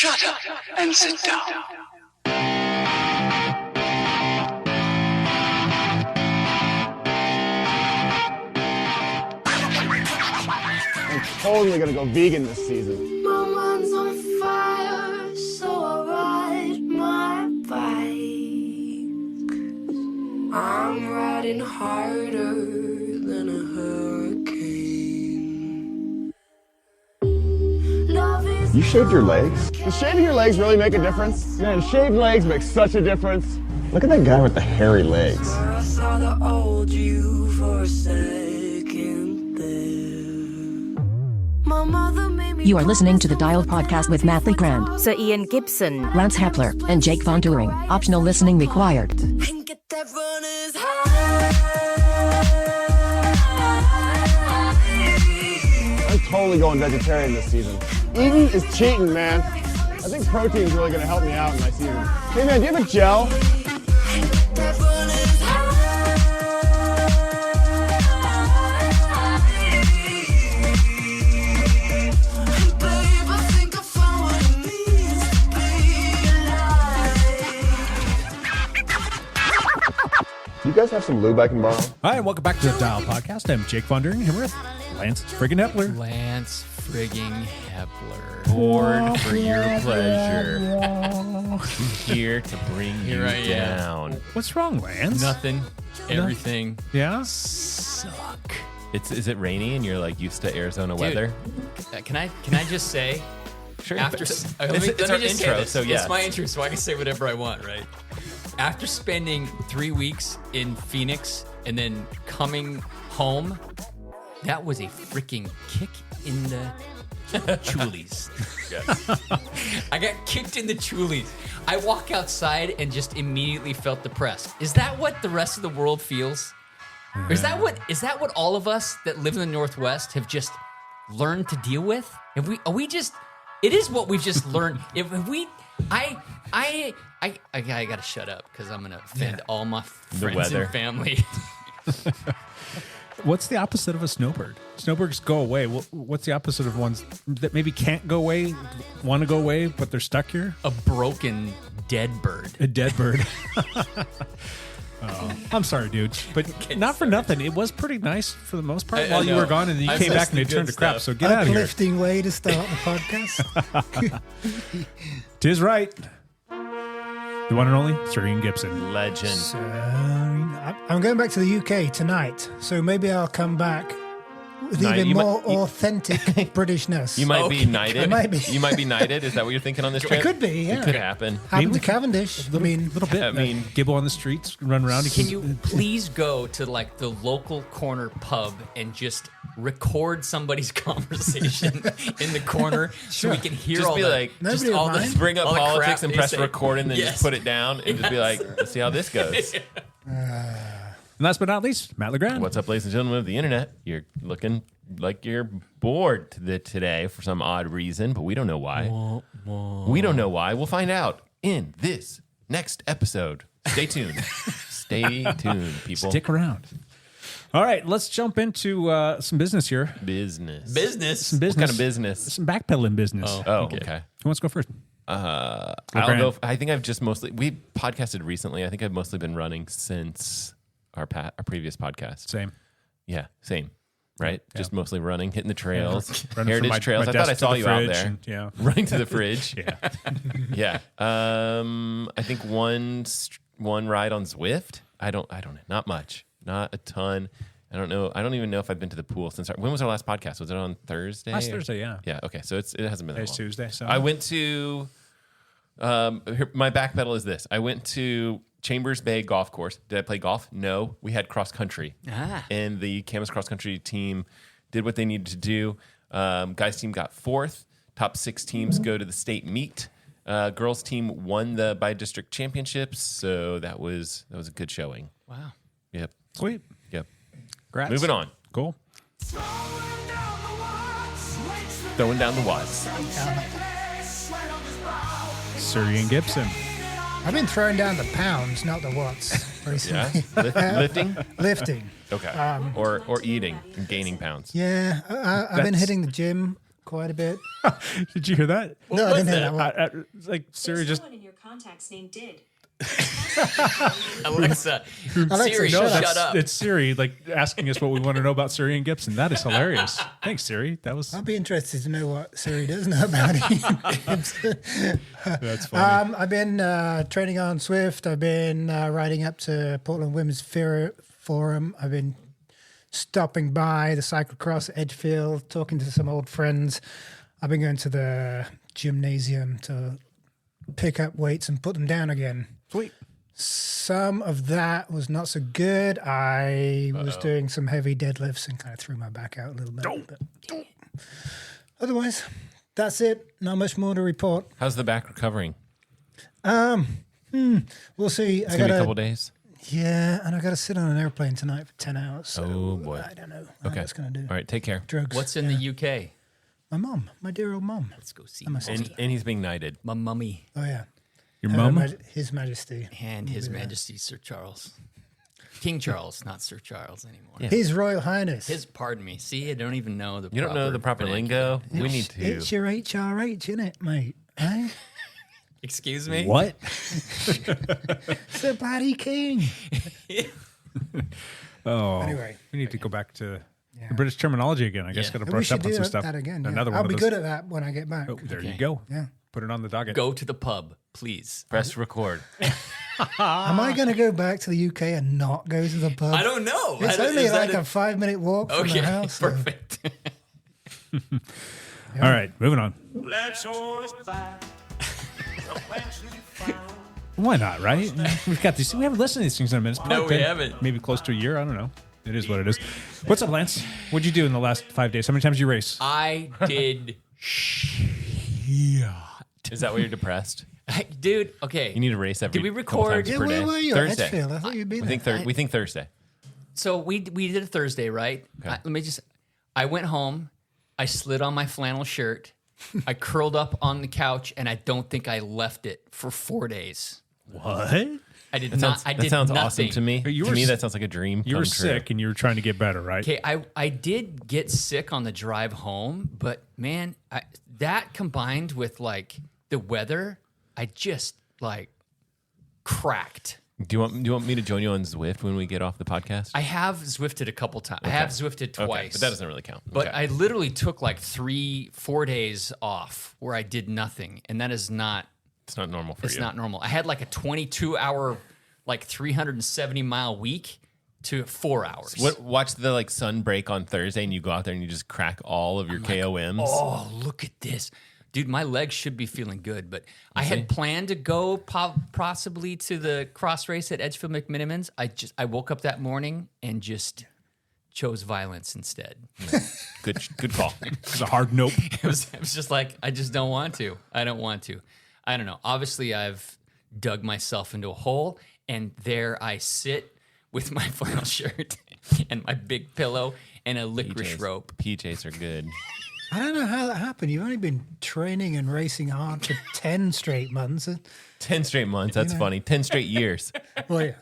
Shut up and sit down. I'm totally gonna go vegan this season. My mind's on fire, so I ride my bike. I'm riding harder than a hurricane. Love is You shaved your legs? Does shaving your legs really make a difference? Man, shaved legs make such a difference. Look at that guy with the hairy legs. I saw the old you for a second there. My mother made me. You are listening to the Dial Podcast with Matt Lee Grand, Sir Ian Gibson, Lance Hepler, and Jake Von Turing. Optional listening required. And get that runner's high. I'm totally going vegetarian this season. Eating is cheating, man. I think protein's really gonna help me out in my season. Hey man, do you have a gel? That runner's high. Babe, I think I found what it means to be alive. You guys have some lube I can borrow? Hi, and welcome back to the Dial Podcast. I'm Jake Von Turing, here with Lance friggin' Hepler. Lance frigging Hepler. Bored for your pleasure. Here to bring you down. What's wrong, Lance? Nothing. Everything. Yeah? Suck. Is it rainy and you're like used to Arizona weather? Can I just say? Sure. After it's let me our just say intro, this. so yes. It's my intro, so I can say whatever I want, right? After spending 3 weeks in Phoenix and then coming home, that was a freaking kick in the chulies. I got kicked in the chulies. I walk outside and just immediately felt depressed. Is that what the rest of the world feels? Or is that what all of us that live in the Northwest have just learned to deal with? Are we just? It is what we've just learned. I gotta shut up because I'm gonna offend all my friends and family. What's the opposite of a snowbird? Snowbirds go away. What's the opposite of ones that maybe can't go away, want to go away, but they're stuck here? A broken dead bird. A dead bird. Oh, I'm sorry, dude, but not for nothing. It was pretty nice for the most part while you were gone, and then you came back and it turned to crap. So get out of here. Uplifting way to start the podcast. Tis right. The one and only Sir Ian Gibson. Legend. So, I'm going back to the UK tonight, so maybe I'll come back with even more authentic Britishness. You might be knighted. Maybe. You might be knighted. Is that what you're thinking on this trip? It could be, yeah. It could happen. Happened to Cavendish. A little bit. I mean, Gibble on the streets, run around. Can you please go to like the local corner pub and just record somebody's conversation in the corner so we can hear just all be the, like, Nobody just all would the mind. bring up all the politics crap and they press say. record and then Yes. just put it down and just be like, let's see how this goes. And last but not least, Matt Legrand. What's up, ladies and gentlemen of the internet? You're looking like you're bored today for some odd reason, but we don't know why. We don't know why. We'll find out in this next episode. Stay tuned. Stay tuned, people. Stick around. All right, let's jump into some business here. Business. Some What business. kind of business? Some backpedaling business. Oh, okay. Who wants to go first? I'll Legrand. go. I think I've just mostly we podcasted recently. I think I've mostly been running since our previous podcast. Same. Yeah, same. Right, just mostly running, hitting the trails, Running heritage from my trails. I desk thought I to saw the you out fridge there. and- yeah. Running to the fridge. Yeah. Yeah. I think one ride on Zwift. I don't know. Not much. Not a ton. I don't know. I don't even know if I've been to the pool since when was our last podcast? Was it on Thursday? Last Thursday, yeah. Yeah. Okay. So it hasn't been that Today's long. Tuesday. So I went to. My back pedal is this. I went to Chambers Bay Golf Course. Did I play golf? No. We had cross country. And the Camas cross country team did what they needed to do. Guys team got fourth. Top 6 teams go to the state meet. Girls team won the by district championships. So that was a good showing. Wow. Yep. Sweet. Yep. Congrats. Moving on. Cool. Throwing down the watts. Sir Ian Gibson. I've been throwing down the pounds, not the watts, Yeah. recently. Lifting. Lifting. Okay. Or eating and gaining pounds. Yeah, I've been That's hitting the gym quite a bit. Did you hear that? No, I didn't hear that one. It's like Siri just. No one in your contacts named did. Alexa, Alexa, Siri, shut up. shut up. It's Siri like asking us what we want to know about Siri and Gibson. That is hilarious. Thanks, Siri. That was I'll be interested to know what Siri does know about it. that's funny. I've been training on Swift. I've been riding up to Portland Women's Forum. I've been stopping by the cyclocross at Edgefield, talking to some old friends. I've been going to the gymnasium to pick up weights and put them down again. Sweet. Some of that was not so good. I was doing some heavy deadlifts and kind of threw my back out a little bit. But otherwise, that's it. Not much more to report. How's the back recovering? We'll see. It's gonna be a couple days. Yeah, and I got to sit on an airplane tonight for 10 hours. So Oh, boy. I don't know what Okay. that's going to do. All right, take care. Drugs. What's in the UK? My mom, my dear old mom. Let's go see I'm a my sister. And he's being knighted. mummy Oh, yeah. Your mom? His Majesty. and His Majesty Sir Charles. King Charles, not Sir Charles anymore. His Royal Highness. Pardon me. See, I don't even know the You don't know the proper lingo? We need to. It's your HRH, isn't it, mate? Eh? Excuse me? What? It's the bloody king. Oh. Anyway. We need to go back to the British terminology again. I guess Yeah. got to We brush should up on do some stuff. that again. Yeah. Another one I'll of be those. good at that when I get back. Oh, there Okay. you go. Yeah. Put it on the docket. Go to the pub, please. Press record. Am I going to go back to the UK and not go to the pub? I don't know. It's only like a 5-minute walk from Okay, the house. so- perfect. All right, moving on. Why not, right? We've got these. We haven't listened to these things in a minute. It's No, probably we been haven't. Maybe close to a year. I don't know. It is what it is. What's up, Lance? What'd you do in the last 5 days? How many times did you race? I did. Is that why you're depressed? Dude, okay. You need to race every Did we couple record? times Yeah, per day. where were you? Thursday. Edgefield. I thought you'd be We there. think Thursday. So we did a Thursday, right? Okay. I went home, I slid on my flannel shirt, I curled up on the couch, and I don't think I left it for 4 days. What? I did That not. sounds, I that did sounds nothing. awesome to me. You To were me, s- that sounds like a dream. You were come true. sick and you were trying to get better, right? Okay, I did get sick on the drive home, but man, that combined with like the weather, I just like cracked. Do you want me to join you on Zwift when we get off the podcast? I have Zwifted a couple times. I have Zwifted twice. Okay, but that doesn't really count. But Okay. I literally took like 3-4 days off where I did nothing, and that is not. It's not normal for It's you. not normal. I had like a 22-hour, like 370-mile week to 4 hours. Watch the like sun break on Thursday, and you go out there and you just crack all of your KOMs. Oh, look at this. Dude, my legs should be feeling good, but I had planned to go possibly to the cross race at Edgefield McMinimans. I woke up that morning and just chose violence instead. Good call. It's a hard nope. It was just like, I just don't want to. I don't want to. I don't know. Obviously, I've dug myself into a hole, and there I sit with my flannel shirt and my big pillow and a licorice rope. PJs are good. I don't know how that happened. You've only been training and racing hard for 10 straight months. 10 straight months. That's funny. 10 straight years. Well, yeah.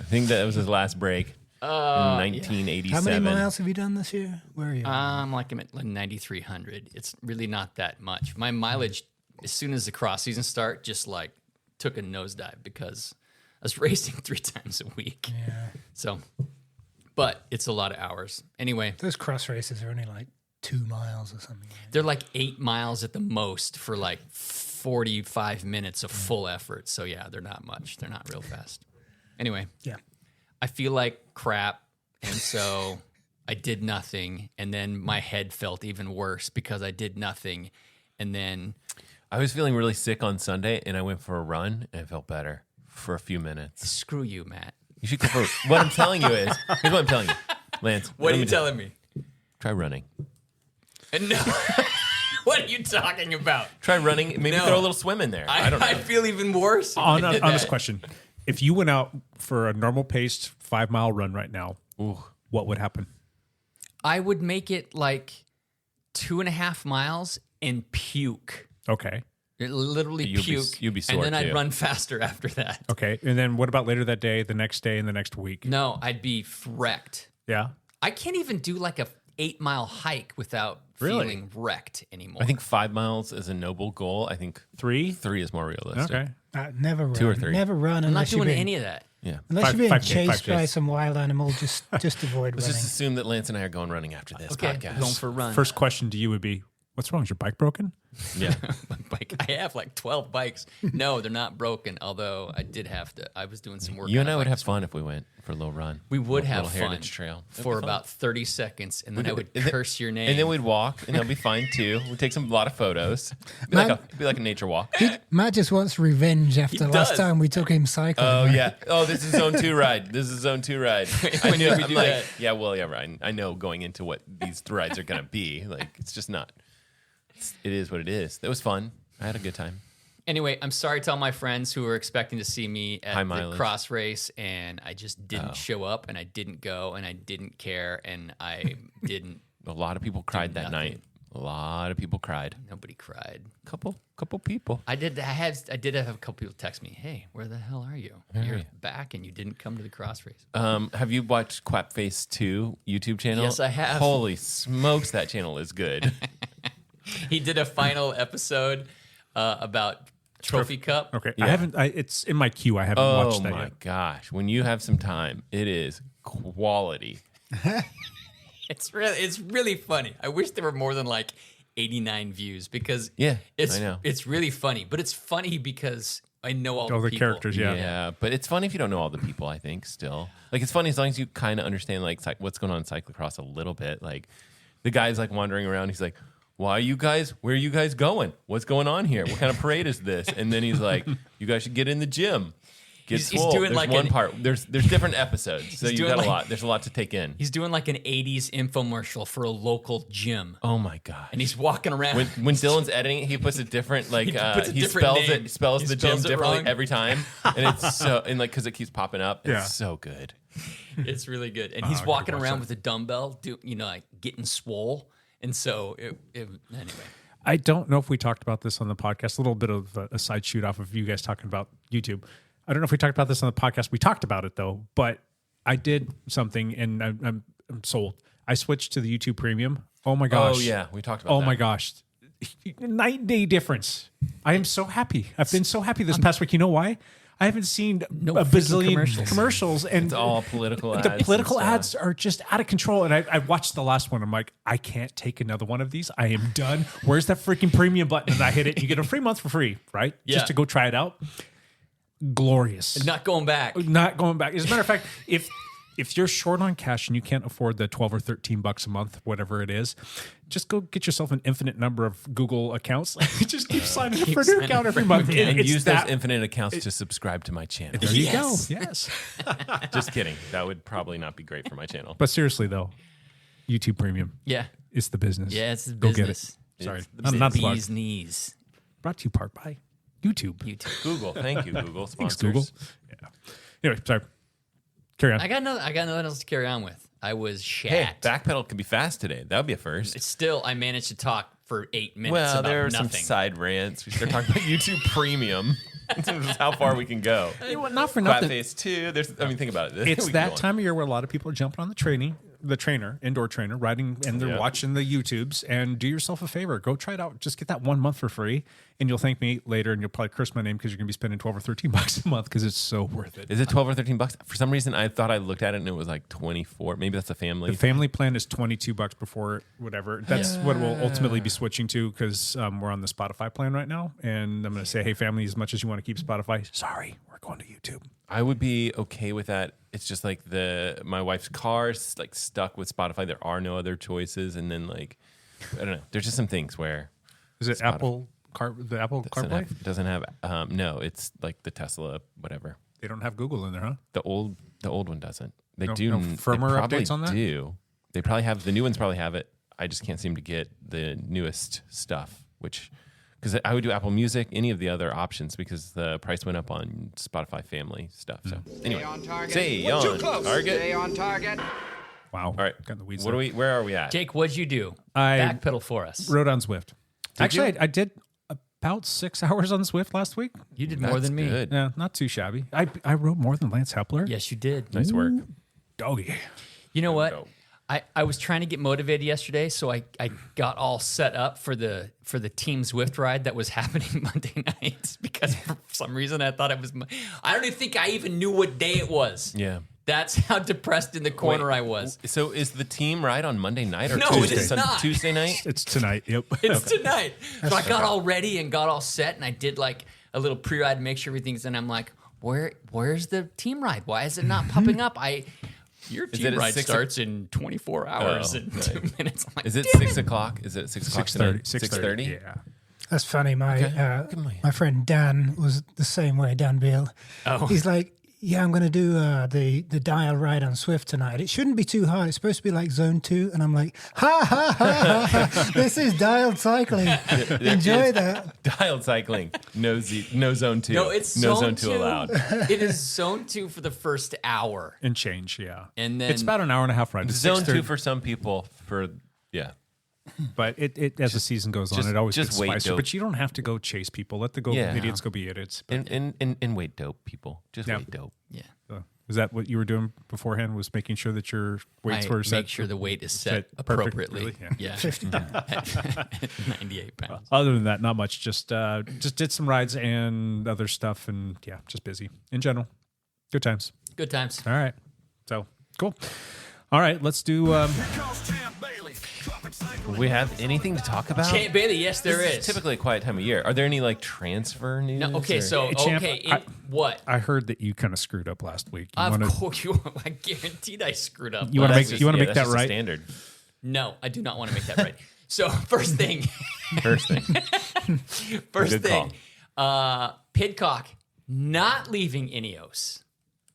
I think that was his last break in 1987. How many miles have you done this year? Where are you? I'm at like 9,300. It's really not that much. My mileage, as soon as the cross season start, just like took a nosedive because I was racing 3 times a week. Yeah. So, but it's a lot of hours. Anyway, Those cross races are only like 2 miles or something. they're like 8 miles at the most for like 45 minutes of full effort. So yeah, they're not much. They're not real fast. Anyway, Yeah. I feel like crap. And so I did nothing. And then my head felt even worse because I did nothing. And then I was feeling really sick on Sunday, and I went for a run, and I felt better for a few minutes. screw you, Matt. You should go for what I'm telling you is, here's what I'm telling you. Lance, What are let you me telling me? Try running. And no. What are you talking about? Try running. Maybe No. throw a little swim in there. I don't know. I feel even worse. if I did Honest that. question. If you went out for a normal paced 5-mile run right now, what would happen? I would make it like 2.5 miles and puke. Okay. Literally You'd be- puke. you'd be and sore, then I'd too. run faster after that. Okay. And then what about later that day, the next day, and the next week? No, I'd be wrecked. Yeah. I can't even do like a 8-mile hike without Really? feeling wrecked anymore. I think 5 miles is a noble goal. I think 3? 3 is more realistic. Okay. Never run. 2 or 3. Never run I'm not unless you're doing being, any of that. Yeah. unless you're being 5K, chased 5Ks. by some wild animal. Just avoid Let's running. just assume that Lance and I are going running after this Okay, podcast. going for a run. First question to you would be, what's wrong? Is your bike broken? Yeah. My bike. I have like 12 bikes. No, they're not broken. Although I did have to. I was doing some work. You on and a I would bike have this fun if we went for a little run. We would Little have fun heritage trail. That'd for be fun. about 30 seconds, and then I would And then- curse your name. And then we'd walk, and that'll be fine too. We'd take a lot of photos. Be Man- like a nature walk. Matt just wants revenge after the last does. time we took him cycling. Oh yeah. Oh, this is zone 2 ride. This is zone 2 ride. I When knew. did we I'm do like, that? yeah. Well, yeah. Right. I know going into what these rides are gonna be. Like, it's just not. It is what it is. That was fun. I had a good time. Anyway, I'm sorry to all my friends who were expecting to see me High at the mileage. cross race, and I just didn't show up, and I didn't go, and I didn't care, and I didn't. A lot of people cried that nothing. night. A lot of people cried. Nobody cried. Couple people. I did have a couple people text me, "Hey, where the hell are you? You're back, and you didn't come to the cross race." Have you watched Quapface 2 YouTube channel? Yes, I have. Holy smokes, that channel is good. He did a final episode about Trophy Cup. Okay. Yeah. I haven't. It's in my queue. I haven't Oh watched that my yet. gosh. When you have some time, it is quality. It's really funny. I wish there were more than like 89 views because Yeah, it's I know. it's really funny. But it's funny because I know all All the people. characters, yeah. Yeah, but it's funny if you don't know all the people, I think, still. Like, it's funny as long as you kind of understand, like, what's going on in cyclocross a little bit. Like, the guy's, like, wandering around. He's like, where are you guys going? What's going on here? What kind of parade is this? And then he's like, you guys should get in the gym. Get He's swole. doing There's like one an- part. There's different episodes, so you doing got like- a lot. There's a lot to take in. He's doing like an 80s infomercial for a local gym. Oh my gosh. And he's walking around. When Dylan's editing it, he puts a different He puts a different name. spells He the spells gym it differently wrong. every time, and it's so like because it keeps popping up. Yeah. It's so good. It's really good. And he's I could walking watch around that. with a dumbbell, like getting swole. And so anyway. I don't know if we talked about this on the podcast. A little bit of a side shoot off of you guys talking about YouTube. I don't know if we talked about this on the podcast. We talked about it though, but I did something and I'm sold. I switched to the YouTube Premium. Oh my gosh. Oh yeah, we talked about. Oh that. my gosh. Night and day difference. I am so happy. I've been so happy this past week. You know why? I haven't seen a freaking bazillion commercials and It's all political ads. the and political stuff. ads are just out of control. And I watched the last one. I'm like, I can't take another one of these. I am done. Where's that freaking premium button? And I hit it. You get a free month for free, right? Yeah. Just to go try it out. Glorious. Not going back. Not going back. As a matter of fact, if you're short on cash and you can't afford the $12 or $13 a month, whatever it is, just go get yourself an infinite number of Google accounts. Just keep signing up for a new signing account up every for month. new And It's use that- those infinite accounts to subscribe to my channel. There you Yes. go. Yes. Just kidding. That would probably not be great for my channel. But seriously though, YouTube Premium Yeah. is the business. Yeah, it's the Go get it. business. Sorry, It's not the plug. bee's knees. Brought to you part by YouTube. YouTube. Google, thank you, Google Thanks, sponsors. Google. Yeah. Anyway, sorry. Carry on. I got nothing else to carry on with. I was Hey, shat. backpedal could be fast today. That would be a first. Still, I managed to talk for 8 minutes Well, about there are some nothing. side rants. We start talking about YouTube Premium. This is how far we can go. Not for nothing. Phase 2. Think about it. It's We can that go on. time of year where a lot of people are jumping on the trainer, indoor trainer, riding, and they're Yeah. watching the YouTubes. And do yourself a favor, go try it out. Just get that 1 month for free, and you'll thank me later. And you'll probably curse my name because you're gonna be spending $12 or $13 a month because it's so worth it. Is it 12 or 13 bucks? For some reason, I thought I looked at it and it was like 24. Maybe that's a family. The family plan is $22 before whatever. That's what we'll ultimately be switching to because we're on the Spotify plan right now. And I'm gonna say, hey, family, as much as you want to keep Spotify, sorry, we're going to YouTube. I would be okay with that. It's just like my wife's car's like stuck with Spotify. There are no other choices, and then like I don't know. There's just some things where Is it Apple the Apple CarPlay? doesn't have no. It's like the Tesla whatever. They don't have Google in there, huh? The old one doesn't. They No- do. no they firmware probably updates on that? Do they probably have the new ones? Probably have it. I just can't seem to get the newest stuff, which. Because I would do Apple Music, any of the other options, because the price went up on Spotify family stuff. So anyway, stay on target. Wow. All right, Got in the weeds what there. do we? Where are we at? Jake, what'd you do? I- Backpedal for us. Rode on Zwift. Actually, you? I did about 6 hours on Zwift last week. You did more That's than me. good. Yeah, not too shabby. I rode more than Lance Hepler. Yes, you did. Nice work. Doggy. You know what? Go. I was trying to get motivated yesterday, so I got all set up for the Team Zwift ride that was happening Monday night because for some reason I thought it was. I don't even think I even knew what day it was. Yeah. That's how depressed in the corner I was. So is the team ride on Monday night or No, Tuesday? it is not. Tuesday night? It's tonight. Yep. It's tonight. So I got all ready and got all set, and I did like a little pre-ride to make sure everything's. And I'm like, where's the team ride? Why is it not popping up? Your team ride starts in 24 hours and 2 minutes. I'm like, is it 6 o'clock? Is it 6 o'clock? 6:30. Yeah. That's funny. My friend Dan was the same way. Dan Beal. Oh. He's like, yeah, I'm going to do the dial ride on Swift tonight. It shouldn't be too hard. It's supposed to be like zone 2. And I'm like, ha, ha, ha, ha. This is dialed cycling. Enjoy that. Dialed cycling. No zone 2. No, it's no zone 2 allowed. It is zone 2 for the first hour. And change, yeah. And then it's about an hour and a half ride. It's Zone 2 6:30. for some people. But it as the season goes on, it always just gets wait, spicier. dope. But you don't have to go chase people. Let the idiots go be idiots. But, And wait dope, people. Just Yeah. wait dope. Yeah. is that what you were doing beforehand? Was making sure that your weights were set? Make sure the weight is set perfect, appropriately. really? Yeah. 50. 98 pounds. Other than that, not much. Just did some rides and other stuff, and yeah, just busy in general. Good times. Good times. All right. So cool. All right, let's do. We have anything to talk about? Champ Bailey, yes, there This is. Typically a quiet time of year. Are there any like transfer news? No, okay, or- so Champ, what? I heard that you kind of screwed up last week. You Of wanna, course, I guaranteed I screwed up. You wanna last make- week. you wanna make that's that just a right? Standard. No, I do not want to make that right. So first thing, First thing. first Good thing, Pidcock not leaving Ineos.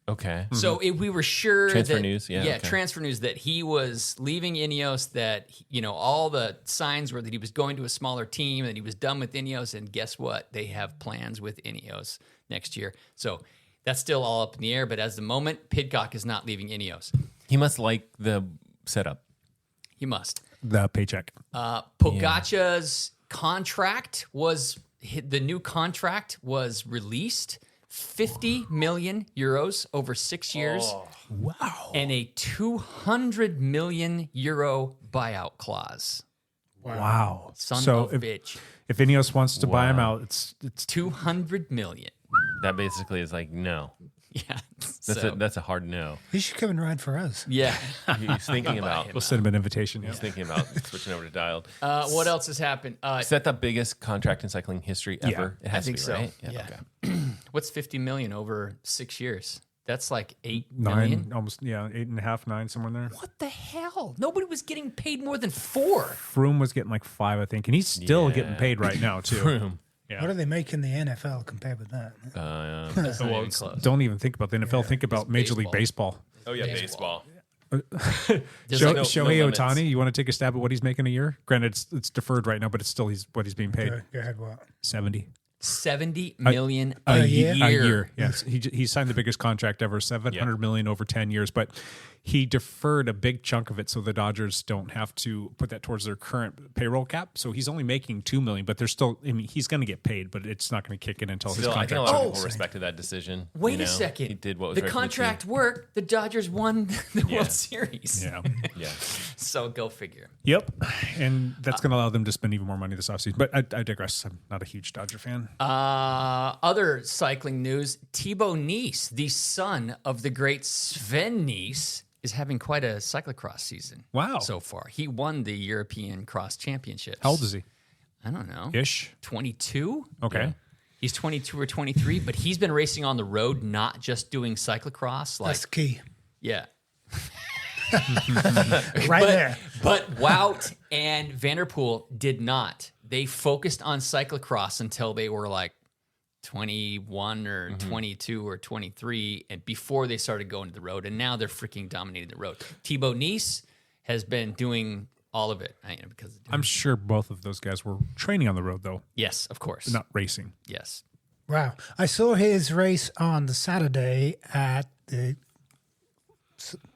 Okay. So we were sure Transfer that, news, yeah, okay. transfer news that he was leaving Ineos. That all the signs were that he was going to a smaller team, that he was done with Ineos. And guess what? They have plans with Ineos next year. So that's still all up in the air. But as the moment, Pidcock is not leaving Ineos. He must like the setup. He must. the paycheck. Pogacar's contract was the new contract was released. 50 million euros over 6 years. Wow. And a 200 million euro buyout clause. Wow. Son so of a bitch. if Ineos wants to buy him out, it's 200 million. That basically is like no. Yeah. That's a hard no. He should come and ride for us. Yeah. He's thinking about. we'll send him an invitation. Yeah. He's thinking about switching over to dialed. What else has happened? Is that the biggest contract in cycling history ever? Yeah, It has I think to be, so. right? Yeah. Okay. What's 50 million over 6 years? That's like 8 9, million. almost 8.5, 9, somewhere in there. What the hell? Nobody was getting paid more than 4. Froome was getting like 5, I think, and he's still Yeah. getting paid right now too. Froome. Yeah. What do they make in the NFL compared with that? That's not even close. Don't even think about the NFL. Think about Major League Baseball. Oh yeah, baseball. There's like Shohei limits. Ohtani, you want to take a stab at what he's making a year? Granted, it's deferred right now, but it's still what he's being paid. Go ahead, what? 70 70 million A year? a year. Yes, he signed the biggest contract ever, 700 million over 10 years, but he deferred a big chunk of it so the Dodgers don't have to put that towards their current payroll cap. So he's only making $2 million, but they're still. I mean, he's going to get paid, but it's not going to kick in until his Still, I think a contract. lot of people respected that decision. Wait you know? a second. He did what was the right for contract team. worked. The Dodgers won the World Series. Yeah. Yeah. So go figure. Yep, and that's going to allow them to spend even more money this offseason. But I digress. I'm not a huge Dodger fan. Other cycling news: Thibaut Nice, the son of the great Sven Nice, is having quite a cyclocross season. Wow. So far, he won the European Cross Championships. How old is he? I don't know. Ish. 22. Okay. He's 22 or 23, but he's been racing on the road, not just doing cyclocross. Like, That's key. yeah. Right there. But Wout and Vanderpool did not. They focused on cyclocross until they were like 21 or 22 or 23, and before they started going to the road, and now they're freaking dominating the road. Thibaut Nice has been doing all of it because I'm sure both of those guys were training on the road, though, yes, of course, not racing. yes. Wow. I saw his race on the Saturday at the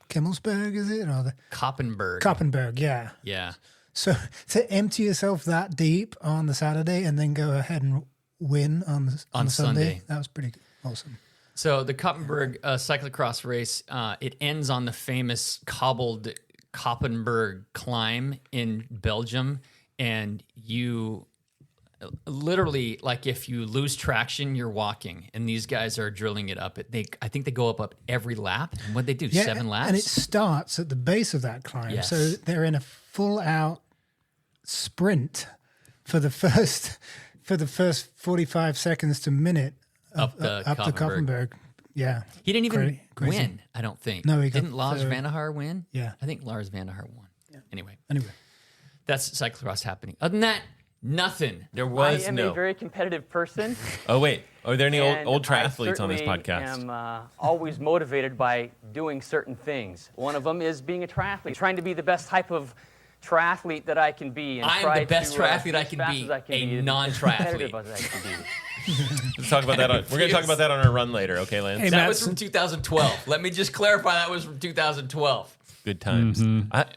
Kimmelsberg, is it? Or the Koppenberg, Koppenberg, yeah. yeah. So to empty yourself that deep on the Saturday and then go ahead and win on the On Sunday, Sunday. that was pretty awesome. So the Koppenberg cyclocross race, it ends on the famous cobbled Koppenberg climb in Belgium, and you literally, like, if you lose traction, you're walking, and these guys are drilling it up. I think they go up every lap. What they do, 7 laps? And it starts at the base of that climb. Yes. So they're in a full out sprint for the first 45 seconds to minute up the Koppenberg. Yeah. He didn't even Crazy. win, I don't think. No, he got didn't Lars third. van der Haar win? Yeah. I think Lars van der Haar won. Yeah. Anyway, that's cyclocross happening. Other than that, nothing. There was I am a very competitive person. Oh, wait. Are there any and old triathletes on this I podcast? am always motivated by doing certain things. One of them is being a triathlete, trying to be the best type of triathlete that I can be. And I am try the best to, triathlete I as can fast be, as I can a be, as non-triathlete. competitive as I can be. Let's talk about that. We're going to talk about that on our run later, okay, Lance? Hey, That Matt, was from 2012. Let me just clarify, that was from 2012. Good times.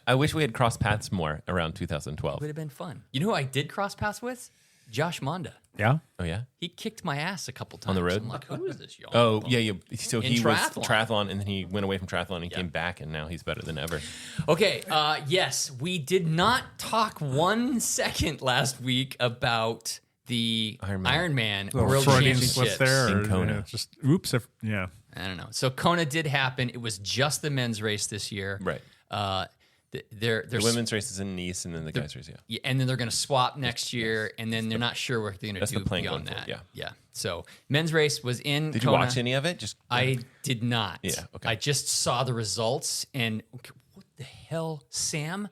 I wish we had crossed paths more around 2012. Would have been fun. You know who I did cross paths with? Josh Monda. Yeah. Oh, yeah? He kicked my ass a couple times. On the road? I'm like, who is this young? Oh, yeah. So In he was triathlon. triathlon, and then he went away from triathlon and came back, and now he's better than ever. Okay, yes, we did not talk 1 second last week about the Ironman World Freudian slip Championships. there. In Kona. Just oops. Yeah. I don't know. So Kona did happen. It was just the men's race this year. Right. The women's race is in Nice, and then the guys' race, yeah, and then they're going to swap next year, and then they're not sure what they're going to That's do the plan beyond going that. forward, Yeah. So men's race was in Did Kona. you watch any of it? I did not. Yeah, okay. I just saw the results, and what the hell, Sam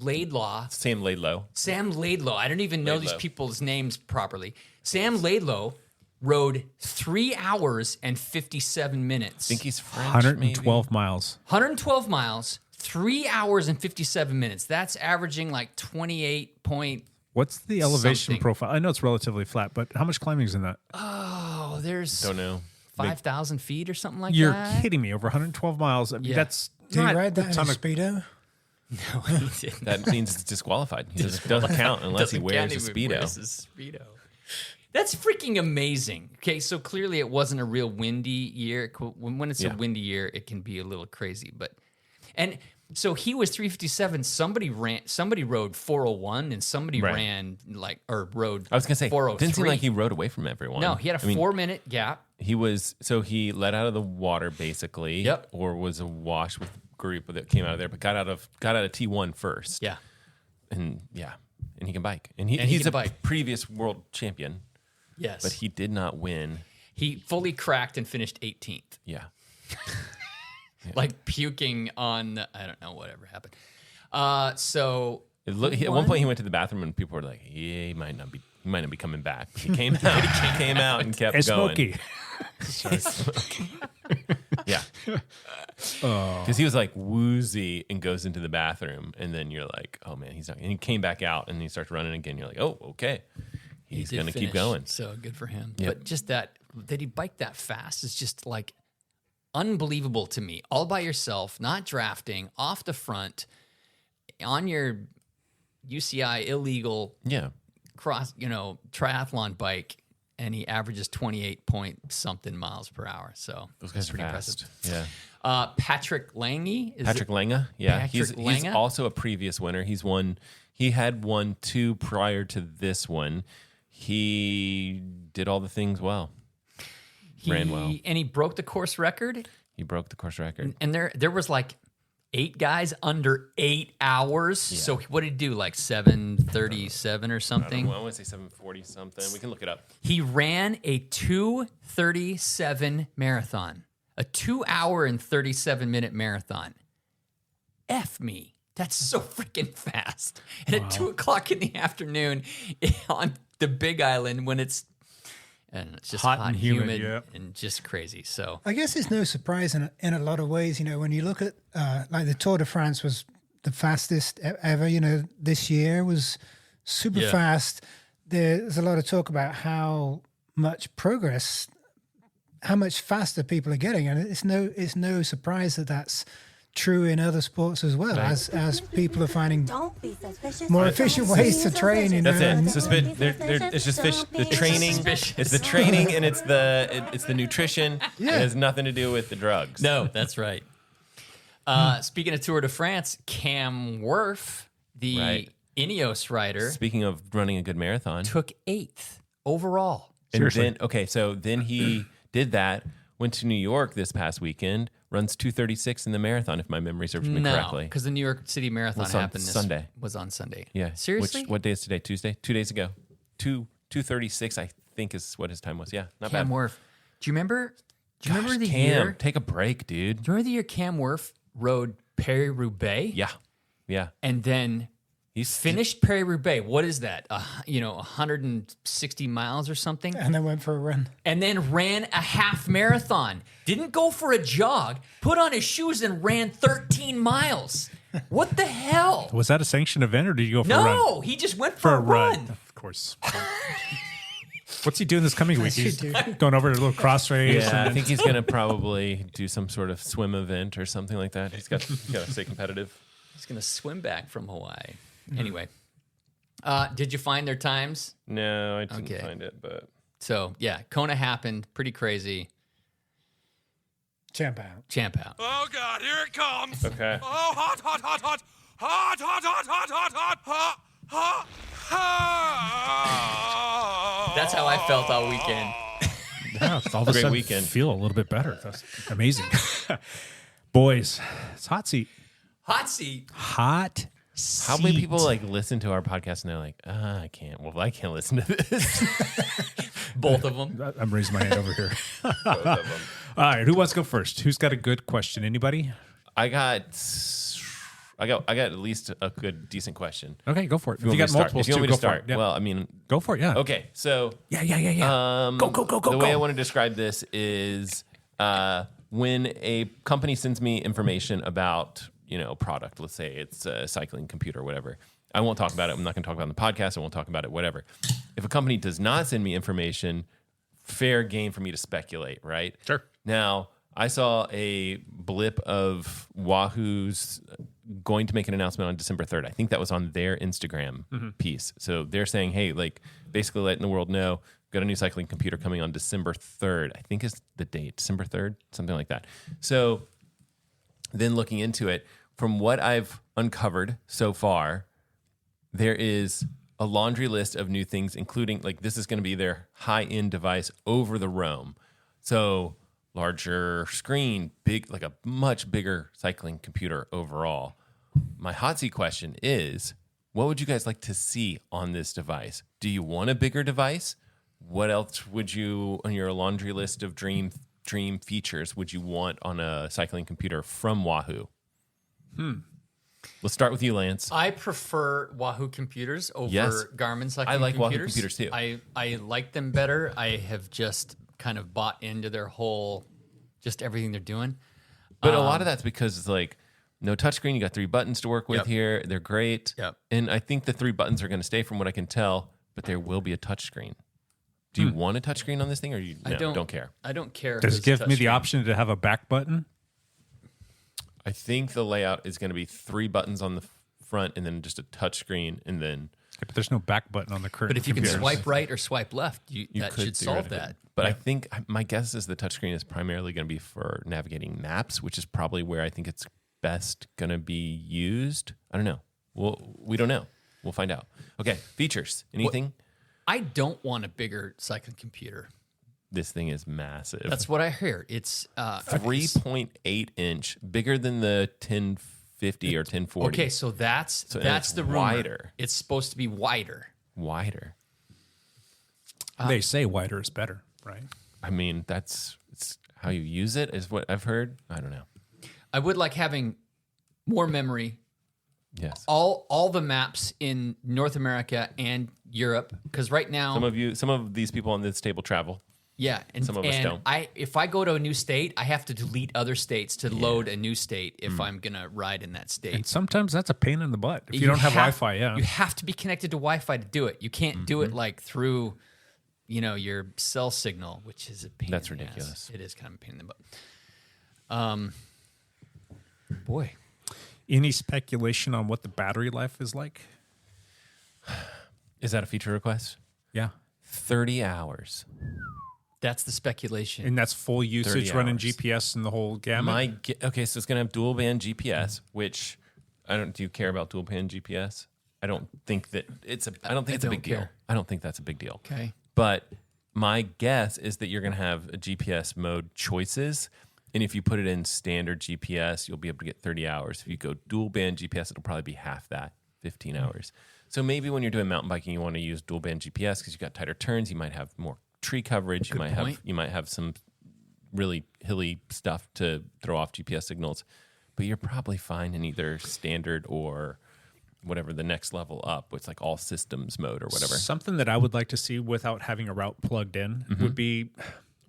Laidlaw. Sam Laidlow. Sam Laidlaw. I don't even know these Laidlaw. people's names properly. Sam Laidlaw rode 3 hours and 57 minutes. I think he's French, 112 miles. 112 miles, 3 hours and 57 minutes. That's averaging like 28 point. What's the elevation Something. profile? I know it's relatively flat, but how much climbing is in that? Oh, there's Don't know. 5,000 feet or something like You're that. kidding me. Over 112 miles. I mean, Yeah. that's Do you not ride a that in a ton of Speedo? No, he didn't. That means it's disqualified. He doesn't count unless he Doesn't wears count a even Speedo. wears a Speedo. That's freaking amazing. Okay, so clearly it wasn't a real windy year. When it's a windy year, it can be a little crazy. And so he was 357. Somebody rode 401, and somebody Right. ran rode. I was going to say, 403. didn't seem like he rode away from everyone. No, he had a 4-minute gap. He let out of the water basically. Yep. Or was awash with the group that came out of there, but got out of T1 first. Yeah. And he can bike. And he's he can a bike. previous world champion, Yes. but he did not win. He fully cracked and finished 18th. Yeah. Like puking on, I don't know, whatever happened. So At one point he went to the bathroom and people were like, yeah, he might not be coming back. He came out. He came out and kept It's going. smoky. Yeah. Because he was like woozy and goes into the bathroom, and then you're like, oh man, he's not. And he came back out and he starts running again. You're like, oh, okay, he's did going to keep finish, going. So good for him. Yep. But just that he biked that fast is just like unbelievable to me. All by yourself, not drafting, off the front, on your UCI illegal triathlon bike, and he averages 28 point something miles per hour. So Those guys are pretty fast. impressive. Yeah. Patrick Lange. Patrick Lange. Yeah. Patrick He's Lange? also a previous winner. He had won 2 prior to this one. He did all the things well. Ran well. And he broke the course record. He broke the course record. And there was like 8 guys under 8 hours. Yeah. So what did he do? Like 7:37 or something? I want to say 7:40 something. We can look it up. He ran a 2:37 marathon, a 2 hour and 37 minute marathon. F me. That's so freaking fast. And at 2:00 in the afternoon on the Big Island when it's just hot and humid and just crazy. So I guess it's no surprise in a lot of ways. When you look at like the Tour de France was the fastest ever. This year was super fast. There's a lot of talk about how much progress, how much faster people are getting, and it's no surprise that that's true in other sports as well. Right. As people are finding more efficient ways to train. That's it. It's just the training. It's the training and it's the nutrition. Yeah. It has nothing to do with the drugs. No, that's right. Speaking of Tour de France, Cam Wurf, the Right. Ineos rider, Speaking of running a good marathon, took 8th overall. and then he did that. Went to New York this past weekend. Runs 2:36 in the marathon, if my memory serves me No, correctly. because the New York City Marathon Was on happened Sunday. Was on Sunday. Yeah. Seriously? What day is today? Tuesday? 2 days ago. 2:36, I think, is what his time was. Yeah, not Cam bad. Wurf. Do you remember? Do you remember the Cam, year? take a break, dude. Do you remember the year Cam Wurf rode Paris-Roubaix? Yeah. And then He's finished Paris-Roubaix. What is that? 160 miles or something? And then went for a run. And then ran a half marathon. Didn't go for a jog. Put on his shoes and ran 13 miles. What the hell? Was that a sanctioned event, or did you go for a run? No, he just went for a run. Of course. What's he doing this coming week? He's going over to a little cross race. Yeah, and I think he's going to probably do some sort of swim event or something like that. He's got to stay competitive. He's going to swim back from Hawaii. Anyway, did you find their times? No, I didn't find it, but So, yeah, Kona happened. Pretty crazy. Champ out. Champ out. Oh, God, here it comes. okay. Oh, hot, hot, hot, hot. Hot, hot, hot, hot, hot, hot, hot, hot, hot. That's how I felt all weekend. Yeah, all of a Great sudden weekend. feel a little bit better. That's amazing. Boys, it's hot seat. Hot seat. Hot How many seat. people listen to our podcast and they're like, I can't. Well, I can't listen to this. Both of them. I'm raising my hand over here. Both of them. All right, who wants to go first? Who's got a good question? Anybody? I got at least a good, decent question. Okay, go for it. If want you me got to start? multiples, If you want too, me go to start, for it. Yeah. well, I mean, Go for it, yeah. okay. So Yeah. Go. the way I want to describe this is when a company sends me information about product. Let's say it's a cycling computer or whatever. I won't talk about it. I'm not going to talk about it on the podcast. I won't talk about it. Whatever. If a company does not send me information, fair game for me to speculate. Right. Sure. Now, I saw a blip of Wahoo's going to make an announcement on December 3rd. I think that was on their Instagram piece. So they're saying, hey, basically letting the world know, got a new cycling computer coming on December 3rd. I think is the date, December 3rd, something like that. So then looking into it, from what I've uncovered so far, there is a laundry list of new things, including this is going to be their high-end device over the Roam. So larger screen, a much bigger cycling computer overall. My hot seat question is, what would you guys like to see on this device? Do you want a bigger device? What else would you, on your laundry list of dream features, would you want on a cycling computer from Wahoo? Let's start with you, Lance. I prefer Wahoo computers over Yes. Garmin cycling I like Wahoo computers. computers too. I like them better. I have just kind of bought into their whole, just everything they're doing. But a lot of that's because it's no touchscreen. You got 3 buttons to work with Yep. here. They're great. Yep. And I think the 3 buttons are going to stay from what I can tell, but there will be a touchscreen. Do you want a touchscreen on this thing, or you don't care? I don't care. Does if it it's give me the touchscreen. option to have a back button? I think the layout is going to be 3 buttons on the front and then just a touchscreen, and then But there's no back button on the current But if you can computers. swipe right or swipe left, you that could should solve theoretically. that. But I think my guess is the touchscreen is primarily going to be for navigating maps, which is probably where I think it's best going to be used. I don't know. We don't know. We'll find out. Okay, features. Anything? I don't want a bigger cycling computer. This thing is massive. That's what I hear. It's 3.8 inch, bigger than the 1050 or 1040. okay. So that's it's the rumor. wider. It's supposed to be wider. Wider. They say wider is better, right? I mean, it's how you use it is what I've heard. I don't know. I would like having more memory. Yes. All the maps in North America and Europe, because right now Some of these people on this table travel. yeah, and some of us don't. If I go to a new state, I have to delete other states to load a new state if I'm gonna ride in that state. And sometimes that's a pain in the butt if you don't have Wi-Fi. Yeah, You have to be connected to Wi-Fi to do it. You can't do it through, your cell signal, which is a pain. That's in the ass. ridiculous. It is kind of a pain in the butt. Boy, Any speculation on what the battery life is like? Is that a feature request? Yeah. 30 hours. That's the speculation. And that's full usage 30 running hours. GPS and the whole gamut. Okay, so it's going to have dual band GPS, which do you care about dual band GPS? I don't think that it's a big deal. care. I don't think that's a big deal. Okay. But my guess is that you're going to have a GPS mode choices. And if you put it in standard GPS, you'll be able to get 30 hours. If you go dual band GPS, it'll probably be half that, 15 hours. So maybe when you're doing mountain biking, you want to use dual band GPS because you've got tighter turns. You might have more tree coverage. Good point. You might have some really hilly stuff to throw off GPS signals. But you're probably fine in either standard or whatever the next level up, it's like all systems mode or whatever. Something that I would like to see without having a route plugged in would be,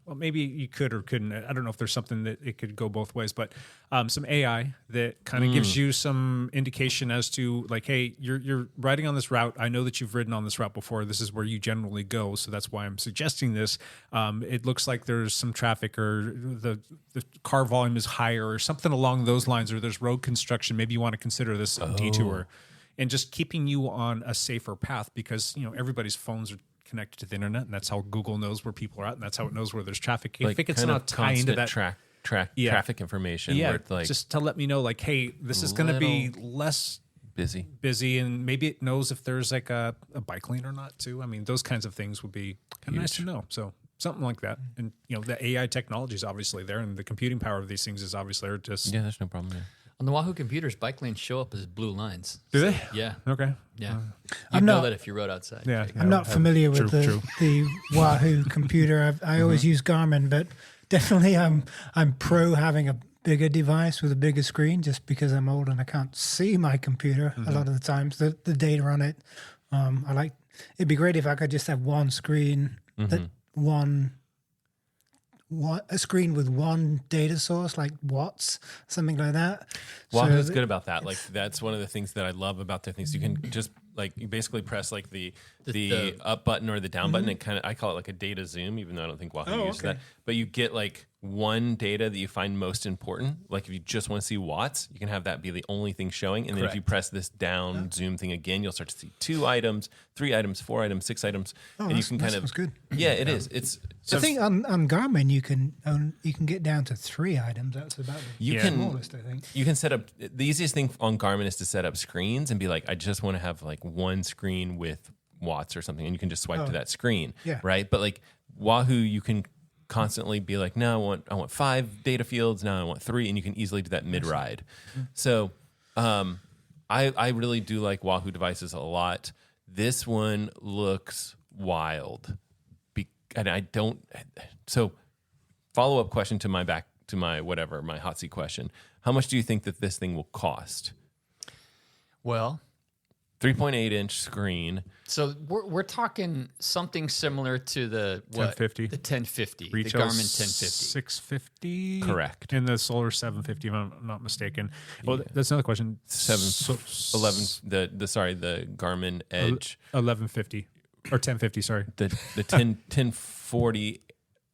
well, maybe you could or couldn't. I don't know if there's something that it could go both ways, but some AI that kind of gives you some indication as to like, hey, you're riding on this route. I know that you've ridden on this route before. This is where you generally go, so that's why I'm suggesting this. It looks like there's some traffic or the car volume is higher or something along those lines, or there's road construction. Maybe you want to consider this a detour. And just keeping you on a safer path because, everybody's phones are connected to the internet, and that's how Google knows where people are at, and that's how it knows where there's traffic. Like I think it's kind of not tied into that traffic information. Yeah, where it's like just to let me know, like, hey, this is going to be less busy, and maybe it knows if there's like a bike lane or not too. I mean, those kinds of things would be kind of nice to know. So something like that, and the AI technology is obviously there, and the computing power of these things is obviously there. Just there's no problem there. On the Wahoo computers, bike lanes show up as blue lines. Do they? Yeah. Okay. Yeah. I'm You'd know not- that if you rode outside. Yeah. I'm not familiar with the Wahoo computer. I always use Garmin, but definitely I'm pro having a bigger device with a bigger screen just because I'm old and I can't see my computer a lot of the times, the data on it. It'd be great if I could just have one screen, a screen with one data source, like watts, something like that. Wahoo's good about that. Like that's one of the things that I love about their things. You can just you basically press like the up button or the down button, and I call it like a data zoom, even though I don't think Wahoo uses that. But you get like one data that you find most important. Like if you just want to see watts, you can have that be the only thing showing. And then if you press this down zoom thing again, you'll start to see 2 items, 3 items, 4 items, 6 items, and you can kind of. Sounds good. Yeah, it is. It's. I think on Garmin you can get down to 3 items. That's about the smallest, I think. You can set up the easiest thing on Garmin is to set up screens and be like, I just want to have like one screen with watts or something, and you can just swipe to that screen, right? But like Wahoo, you can constantly be like, no, I want 5 data fields, now I want 3, and you can easily do that mid ride. So, I really do like Wahoo devices a lot. This one looks wild. And I don't. So, follow up question to my my hot seat question. How much do you think that this thing will cost? Well, 3.8 inch screen. So we're talking something similar to the 1050. The 1050, Retail the Garmin 1050. 650. Correct. And the Solar 750, if I'm not mistaken. Well, that's another question. 11. The Garmin Edge 1150 or 1050. Sorry. The 1040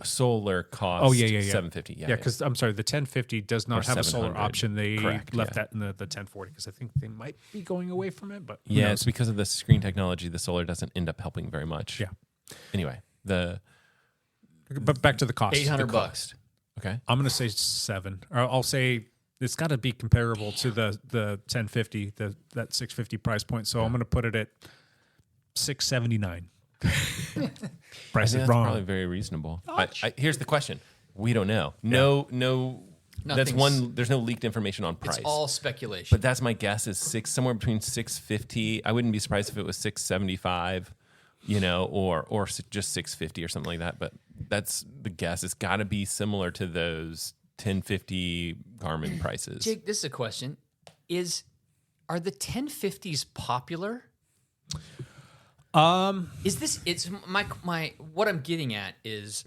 solar cost. Oh yeah. 750. Yeah, because I'm sorry, the 1050 does not have a solar option. They Correct, left that in the 1040 because I think they might be going away from it. But yeah, it's because of the screen technology. The solar doesn't end up helping very much. Yeah. Anyway, but back to the cost. $800. Okay. I'm going to say 7. Or I'll say it's got to be comparable to the 1050, that 650 price point. So I'm going to put it at $679. Price is wrong. Probably very reasonable. Here's the question: we don't know. No. That's one. There's no leaked information on price. It's all speculation. But that's my guess is somewhere between 650. I wouldn't be surprised if it was 675. Or just 650 or something like that. But that's the guess. It's got to be similar to those 1050 Garmin prices. Jake, this is a question: are the 1050s popular? Is this? It's my what I'm getting at is.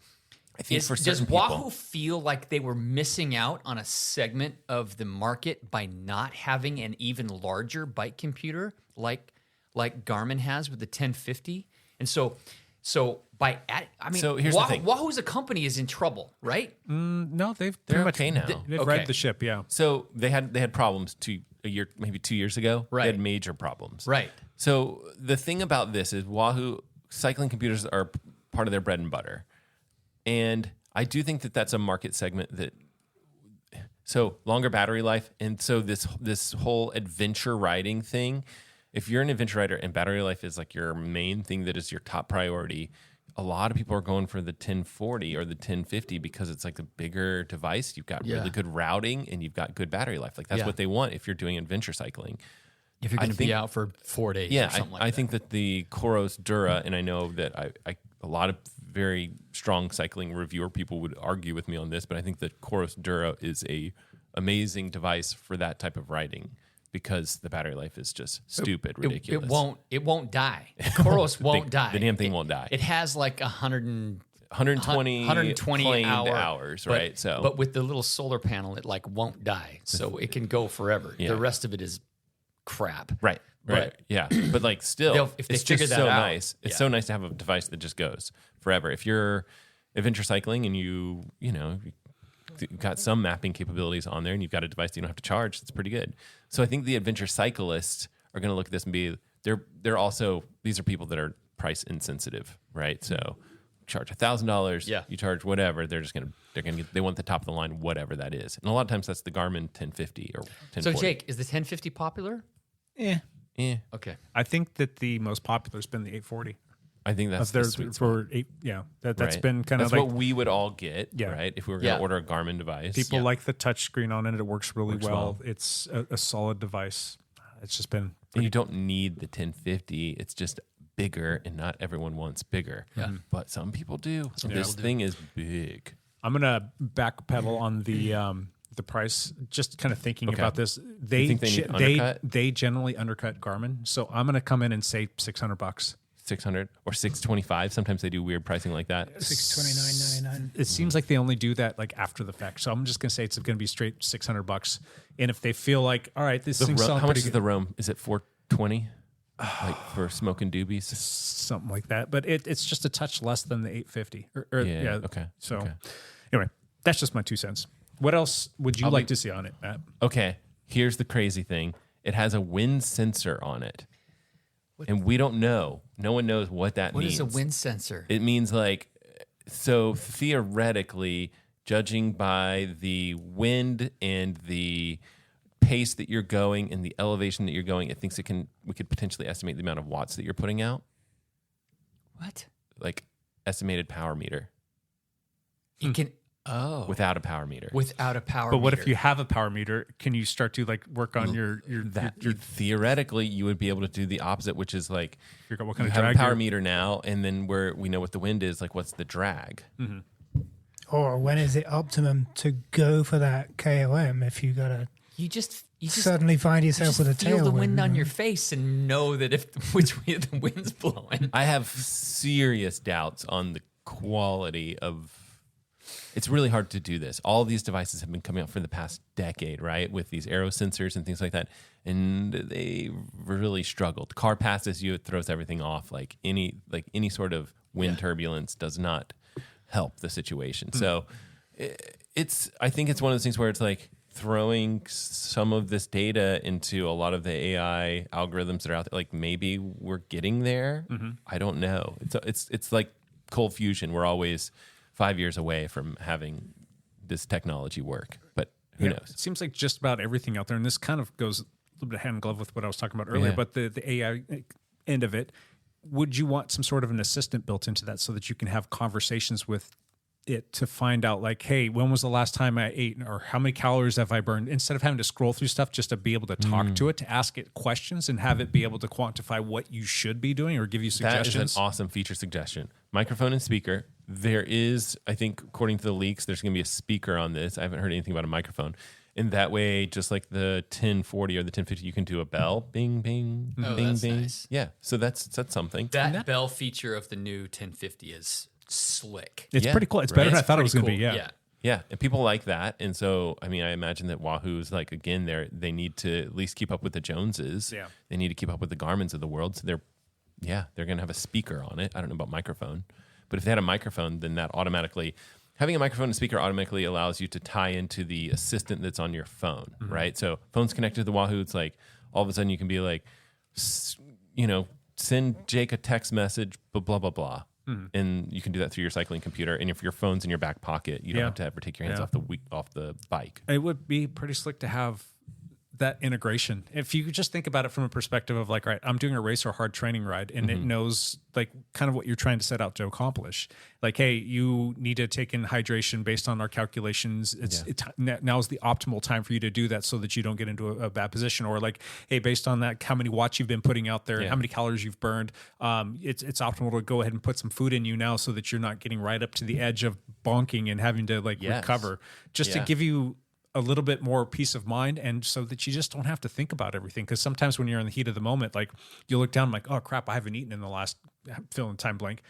I think for does certain Wahoo people, feel like they were missing out on a segment of the market by not having an even larger bike computer like Garmin has with the 1050? And so here's the thing. Wahoo as a company is in trouble, right? No, they're pretty much okay now. They've Okay. righted the ship. Yeah. So they had problems maybe 2 years ago. Right. They had major problems. Right. So the thing about this is Wahoo cycling computers are part of their bread and butter. And I do think that that's a market segment that, so longer battery life. And so this whole adventure riding thing, if you're an adventure rider and battery life is like your main thing that is your top priority, a lot of people are going for the 1040 or the 1050 because it's like a bigger device. You've got really good routing and you've got good battery life. Like that's what they want if you're doing adventure cycling. If you're going to be out for 4 days or something like that. I think that the Coros Dura, and I know that a lot of very strong cycling reviewer people would argue with me on this, but I think that Coros Dura is a amazing device for that type of riding because the battery life is just stupid, ridiculous. It won't die. Coros won't die. The damn thing won't die. It has like 120 claimed hours, right? So, but with the little solar panel, it like won't die, so it can go forever. Yeah. The rest of it is crap. Right. Yeah. But like still, if they it's figure just that so out, nice. It's so nice to have a device that just goes forever. If you're adventure cycling and you've got some mapping capabilities on there and you've got a device that you don't have to charge, it's pretty good. So I think the adventure cyclists are going to look at this and be, they're also, these are people that are price insensitive, right? So charge $1,000, you charge whatever, they want the top of the line, whatever that is. And a lot of times that's the Garmin 1050 or 1040. So Jake, is the 1050 popular? Yeah. Okay. I think that the most popular has been the 840. I think that's the sweet spot. That's been kind of that's like what we would all get, right? If we were going to order a Garmin device. People like the touch screen on it. It works really well. well. It's a solid device. It's just been. And you don't need the 1050. It's just bigger, and not everyone wants bigger. Yeah. But some people do. This thing is big. I'm gonna backpedal on the price. Just kind of thinking about this. They generally undercut Garmin, so I'm gonna come in and say $600. 600 or 625. Sometimes they do weird pricing like that. $629.99. It seems like they only do that like after the fact. So I'm just gonna say it's gonna be straight $600. And if they feel like, all right, this thing's selling how much pretty is the Rome? Is it 420? Like for smoking doobies, something like that. But it's just a touch less than the 850. Okay. So anyway, that's just my 2 cents. What else would you like to see on it, Matt? Okay. Here's the crazy thing. It has a wind sensor on it. And we don't know. No one knows what that means. What is a wind sensor? It means like, so theoretically, judging by the wind and the pace that you're going and the elevation that you're going, it thinks we could potentially estimate the amount of watts that you're putting out. What? Like estimated power meter. You can without a power meter. Without a power But meter. what if you have a power meter? Can you start to like work on your theoretically you would be able to do the opposite, which is like figure out what kind you of have drag a power meter now, and then where we know what the wind is, like what's the drag. Mm-hmm. Or when is it optimum to go for that KOM if you gotta you just suddenly find yourself with a feel tailwind? the wind on your face and know that which way the wind's blowing. I have serious doubts on the quality of. It's really hard to do this. All these devices have been coming out for the past decade, right? With these aero sensors and things like that. And they really struggled. Car passes you, it throws everything off. Like any sort of wind turbulence does not help the situation. So I think it's one of those things where it's like throwing some of this data into a lot of the AI algorithms that are out there. Like maybe we're getting there. Mm-hmm. I don't know. It's like cold fusion. We're always 5 years away from having this technology work, but who knows? It seems like just about everything out there, and this kind of goes a little bit hand in glove with what I was talking about earlier, but the AI end of it, would you want some sort of an assistant built into that so that you can have conversations with it to find out like, hey, when was the last time I ate, or how many calories have I burned, instead of having to scroll through stuff, just to be able to talk to it, to ask it questions and have it be able to quantify what you should be doing or give you suggestions? That is an awesome feature suggestion. Microphone and speaker. There is, I think, according to the leaks, there's going to be a speaker on this. I haven't heard anything about a microphone. And that way, just like the 1040 or the 1050, you can do a bell, bing, bing, bing, that's bing. Nice. Yeah, so that's something. That bell feature of the new 1050 is slick. It's pretty cool. It's better than I thought it was going to be. Yeah, and people like that. And so, I mean, I imagine that Wahoo's like, again, they need to at least keep up with the Joneses. Yeah. They need to keep up with the Garmins of the world. So they're going to have a speaker on it. I don't know about microphone. But if they had a microphone, then that automatically, having a microphone and speaker automatically allows you to tie into the assistant that's on your phone, right? So phone's connected to the Wahoo. It's like all of a sudden you can be like, send Jake a text message, blah, blah, blah, blah. and you can do that through your cycling computer. And if your phone's in your back pocket, you don't have to ever take your hands off the bike. It would be pretty slick to have that integration. If you just think about it from a perspective of like, right, I'm doing a race or hard training ride, and it knows like kind of what you're trying to set out to accomplish. Like, hey, you need to take in hydration based on our calculations. Now's the optimal time for you to do that so that you don't get into a bad position. Or like, hey, based on that, how many watts you've been putting out there and how many calories you've burned, it's optimal to go ahead and put some food in you now so that you're not getting right up to the edge of bonking and having to like recover, just to give you a little bit more peace of mind, and so that you just don't have to think about everything. Because sometimes when you're in the heat of the moment, like you look down, like, oh crap, I haven't eaten in the last fill in time blank.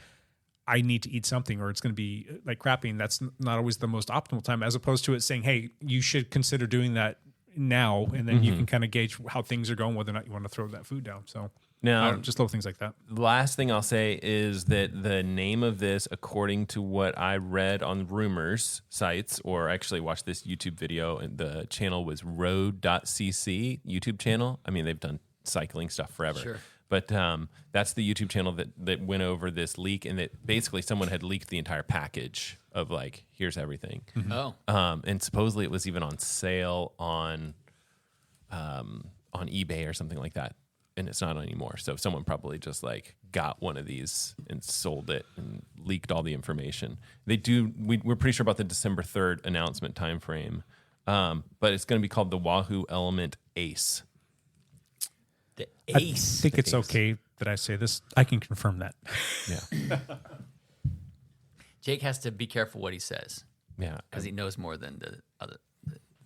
I need to eat something, or it's going to be like crappy, and that's not always the most optimal time. As opposed to it saying, hey, you should consider doing that now, and then you can kind of gauge how things are going, whether or not you want to throw that food down. So now, just little things like that. The last thing I'll say is that the name of this, according to what I read on rumors sites, or actually watched this YouTube video, and the channel was road.cc YouTube channel. I mean, they've done cycling stuff forever. Sure. But that's the YouTube channel that went over this leak, and that basically someone had leaked the entire package of like, here's everything. And supposedly it was even on sale on eBay or something like that. And it's not anymore. So someone probably just like got one of these and sold it and leaked all the information. We're pretty sure about the December 3rd announcement timeframe, but it's going to be called the Wahoo Element Ace. The Ace. I think it's okay that I say this. I can confirm that. Yeah. Jake has to be careful what he says. Yeah. Because he knows more than the other.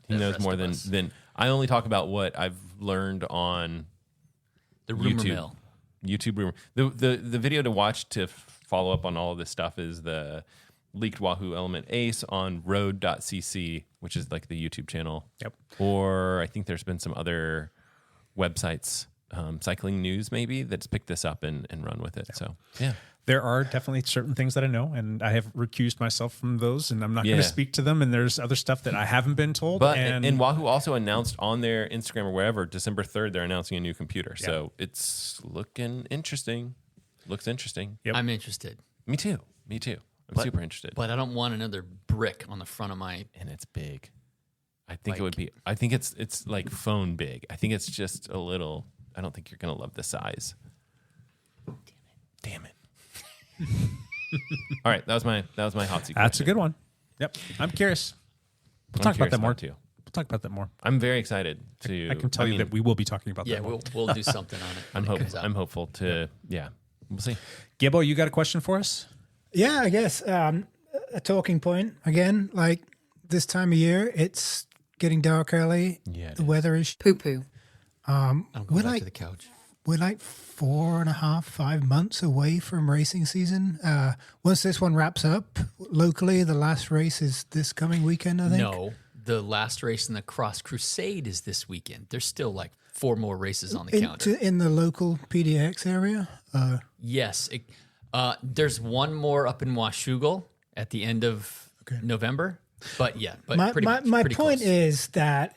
He knows more than I only talk about what I've learned on the rumor YouTube. mill. YouTube rumor. The video to watch to follow up on all of this stuff is the leaked Wahoo Element Ace on road.cc, which is like the YouTube channel. Yep. Or I think there's been some other websites, cycling news maybe, that's picked this up and run with it. Yep. So yeah. There are definitely certain things that I know, and I have recused myself from those, and I'm not going to speak to them. And there's other stuff that I haven't been told. But and Wahoo also announced on their Instagram or wherever, December 3rd, they're announcing a new computer. Yeah. So it's looking interesting. Looks interesting. Yep. I'm interested. Me too. I'm super interested. But I don't want another brick on the front of my. And it's big. I think it would be. I think it's like phone big. I think it's just a little. I don't think you're going to love the size. Damn it. All right, that was my hot seat. That's a good one. Yep, I'm curious. We'll talk about that more too. We'll talk about that more. I'm very excited to. I can tell you that we will be talking about that. Yeah, we'll do something on it. I'm hopeful to. Yeah, we'll see. Gibbo, you got a question for us? Yeah, I guess a talking point again. Like this time of year, it's getting dark early. Yeah, the weather is poo. I'm going back to the couch. We're like 4.5, 5 months away from racing season. Once this one wraps up locally, the last race is this coming weekend, I think. No, the last race in the Cross Crusade is this weekend. There's still like 4 more races on the calendar. In the local PDX area? Yes. There's one more up in Washougal at the end of November. But yeah, my point close. is that,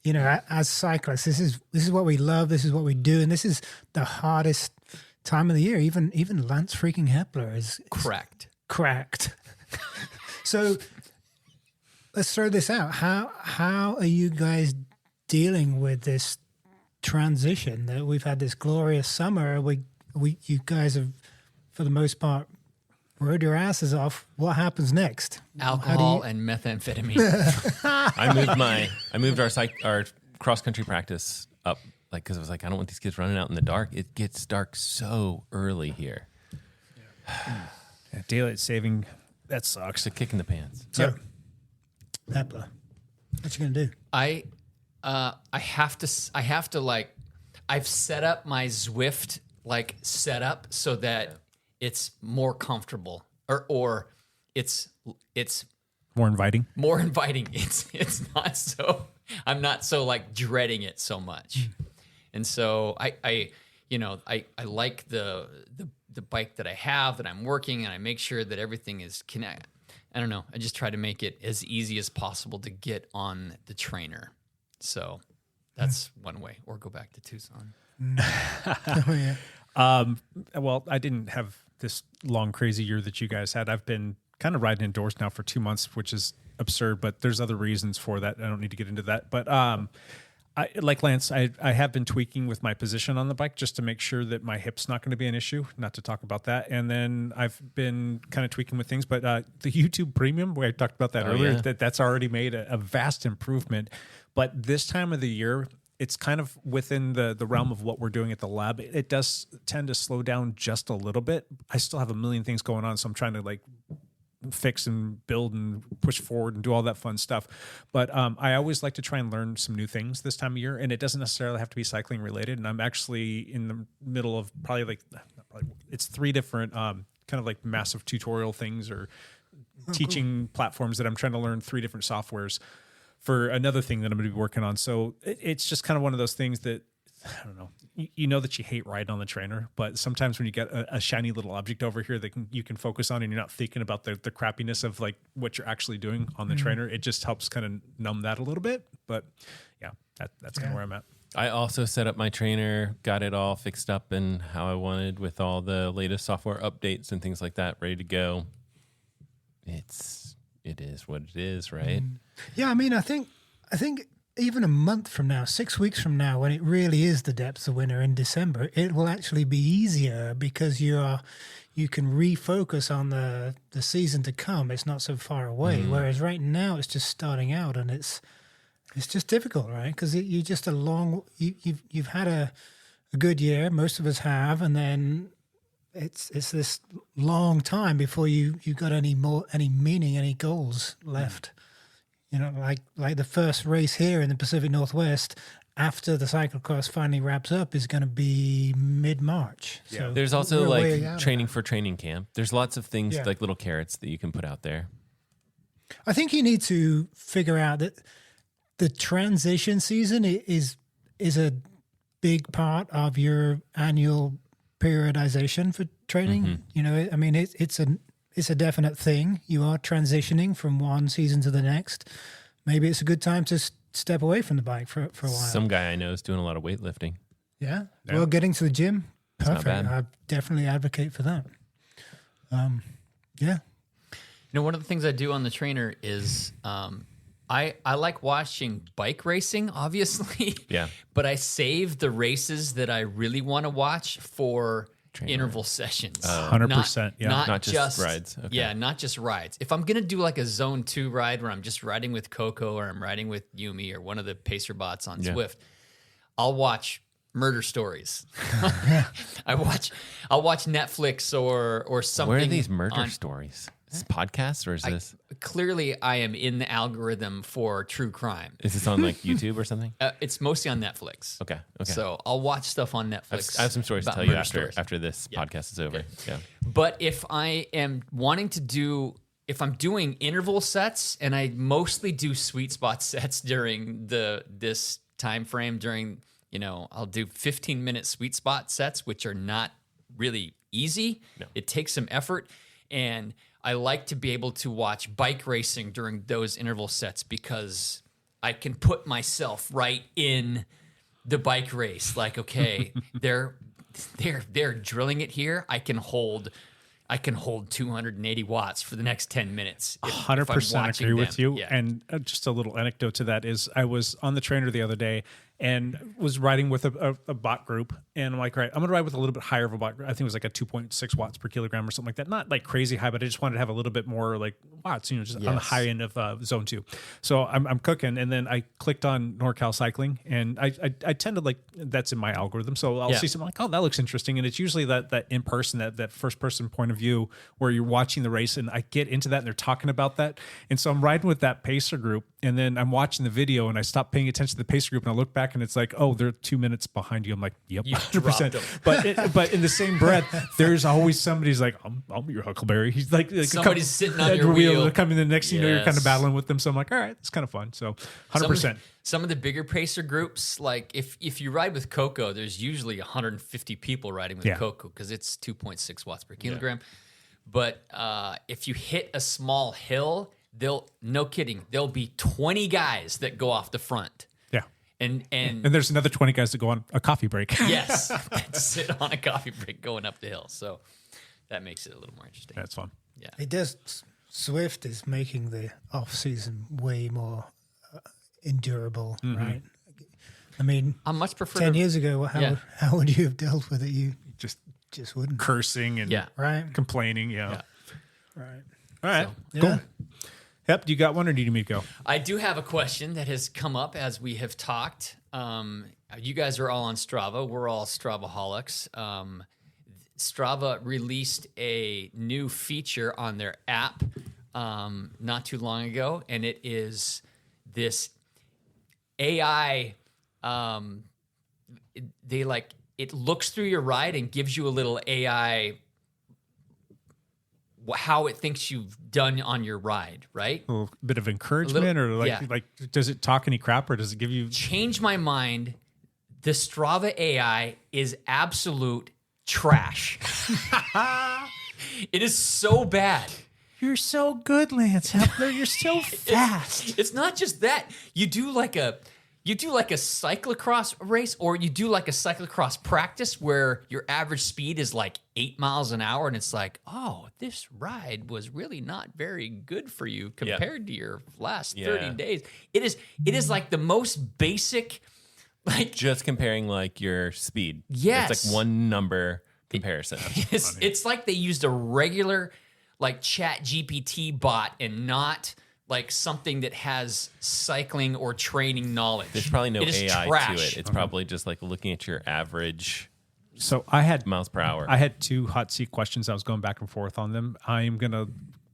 you know, as cyclists, this is what we love. This is what we do, and this is the hardest time of the year. Even Lance freaking Hepler is cracked. So let's throw this out. How are you guys dealing with this transition? That we've had this glorious summer. You guys have, for the most part, rode your asses off. What happens next? Alcohol and methamphetamine. I moved our cross country practice up, like, because I was like, I don't want these kids running out in the dark. It gets dark so early here. Daylight saving, that sucks. It's a kick in the pants. So, Hepler, what you gonna do? I have to like, I've set up my Zwift like setup so that it's more comfortable, or it's more inviting. It's not so, I'm not so like dreading it so much. And so I like the bike that I have, that I'm working, and I make sure that everything is connected. I don't know. I just try to make it as easy as possible to get on the trainer. So that's one way, or go back to Tucson. Oh, yeah. Well, I didn't have this long crazy year that you guys had. I've been kind of riding indoors now for 2 months, which is absurd, but there's other reasons for that. I don't need to get into that. But like Lance, I have been tweaking with my position on the bike just to make sure that my hip's not going to be an issue, not to talk about that. And then I've been kind of tweaking with things, but the YouTube Premium, where I talked about that earlier, that's already made a vast improvement. But this time of the year, it's kind of within the realm of what we're doing at the lab. It does tend to slow down just a little bit. I still have a million things going on, so I'm trying to like fix and build and push forward and do all that fun stuff. But I always like to try and learn some new things this time of year, and it doesn't necessarily have to be cycling related. And I'm actually in the middle of it's 3 different kind of like massive tutorial things or teaching platforms that I'm trying to learn 3 different softwares for another thing that I'm going to be working on. So it's just kind of one of those things that, I don't know, you know that you hate riding on the trainer, but sometimes when you get a shiny little object over here that you can focus on and you're not thinking about the crappiness of like what you're actually doing on the trainer, it just helps kind of numb that a little bit. But yeah, that's kind of where I'm at. I also set up my trainer, got it all fixed up and how I wanted with all the latest software updates and things like that, ready to go. It is what it is, right? Yeah, I mean, I think even a month from now, 6 weeks from now, when it really is the depths of winter in December, it will actually be easier because you can refocus on the season to come. It's not so far away. Whereas right now, it's just starting out, and it's just difficult, right? Because you're just you've had a good year. Most of us have, and then it's this long time before you got any meaning, any goals left. You know, like the first race here in the Pacific Northwest after the cyclocross finally wraps up is going to be mid-March. Yeah. So there's also like training for training camp. There's lots of things like little carrots that you can put out there. I think you need to figure out that the transition season is a big part of your annual periodization for training. You know, I mean, it's a definite thing. You are transitioning from one season to the next. Maybe it's a good time to step away from the bike for a while. Some guy I know is doing a lot of weightlifting. Yeah. Well, getting to the gym, perfect. Not bad. I definitely advocate for that. Yeah. You know, one of the things I do on the trainer is I like watching bike racing, obviously. Yeah. But I save the races that I really want to watch for interval sessions. 100%. Yeah. Not just rides. Okay. Yeah, not just rides. If I'm going to do like a zone 2 ride where I'm just riding with Coco or I'm riding with Yumi or one of the pacer bots on Zwift, I'll watch murder stories. I'll watch Netflix or something. Where are these murder stories? Is this podcast or is this? Clearly, I am in the algorithm for true crime. Is this on like YouTube or something? It's mostly on Netflix. Okay. So I'll watch stuff on Netflix. I have some stories to tell you after this podcast is over. Okay. Yeah. But if I am wanting to if I'm doing interval sets, and I mostly do sweet spot sets during this time frame, I'll do 15-minute sweet spot sets, which are not really easy. No. It takes some effort, and I like to be able to watch bike racing during those interval sets because I can put myself right in the bike race. Like, okay, they're drilling it here. I can hold 280 watts for the next 10 minutes. 100% agree with you. Yeah. And just a little anecdote to that is I was on the trainer the other day and was riding with a bot group. And I'm like, all right, I'm going to ride with a little bit higher of a bot group. I think it was like a 2.6 watts per kilogram or something like that. Not like crazy high, but I just wanted to have a little bit more like watts, just on the high end of zone 2. So I'm cooking. And then I clicked on NorCal Cycling, and I tend to like, that's in my algorithm. So I'll see something like, oh, that looks interesting. And it's usually that in person, that first person point of view where you're watching the race, and I get into that and they're talking about that. And so I'm riding with that pacer group, and then I'm watching the video and I stop paying attention to the pacer group and I look back and it's like, oh, they're 2 minutes behind you. I'm like, yep, 100%. But in the same breath, there's always somebody's like, I'll be your Huckleberry. He's like somebody's sitting on your wheel. Coming the next thing you know, you're kind of battling with them. So I'm like, all right, it's kind of fun. So 100%. Some of the bigger pacer groups, like if you ride with Coco, there's usually 150 people riding with Coco because it's 2.6 watts per kilogram. But if you hit a small hill, no kidding, there'll be 20 guys that go off the front. Yeah. And there's another 20 guys that go on a coffee break. Yes. Sit on a coffee break going up the hill. So That makes it a little more interesting. That's fun. Yeah. It does. Swift is making the off season way more endurable, right? I mean, I much prefer 10 years ago. Yeah. How would you have dealt with it? You Just just wouldn't. cursing and Right. complaining. Yeah. Right. All right. Yeah. Cool. Yep. Do you got one or do you need me to go? I do have a question that has come up as we have talked. You guys are all on Strava. We're all Stravaholics. Strava released a new feature on their app not too long ago, and it is this AI. It looks through your ride and gives you a little AI how it thinks you've done on your ride, right? A little bit of encouragement, or like, does it talk any crap, or does it give you? Change my mind. The Strava AI is absolute trash. It is so bad. You're so good, Lance Hepler. You're so fast. It's not just that. You do like a cyclocross race, or you do like a cyclocross practice where your average speed is like 8 miles an hour, and it's like, oh, this ride was really not very good for you compared to your last 30 days. It is like the most basic, like just comparing like your speed. Yes. It's like one number comparison. It's like they used a regular like Chat GPT bot and not like something that has cycling or training knowledge. There's probably no It is AI trash. to it. It's probably just like looking at your average So I had miles per hour. I had 2 hot seat questions. I was going back and forth on them. I am going to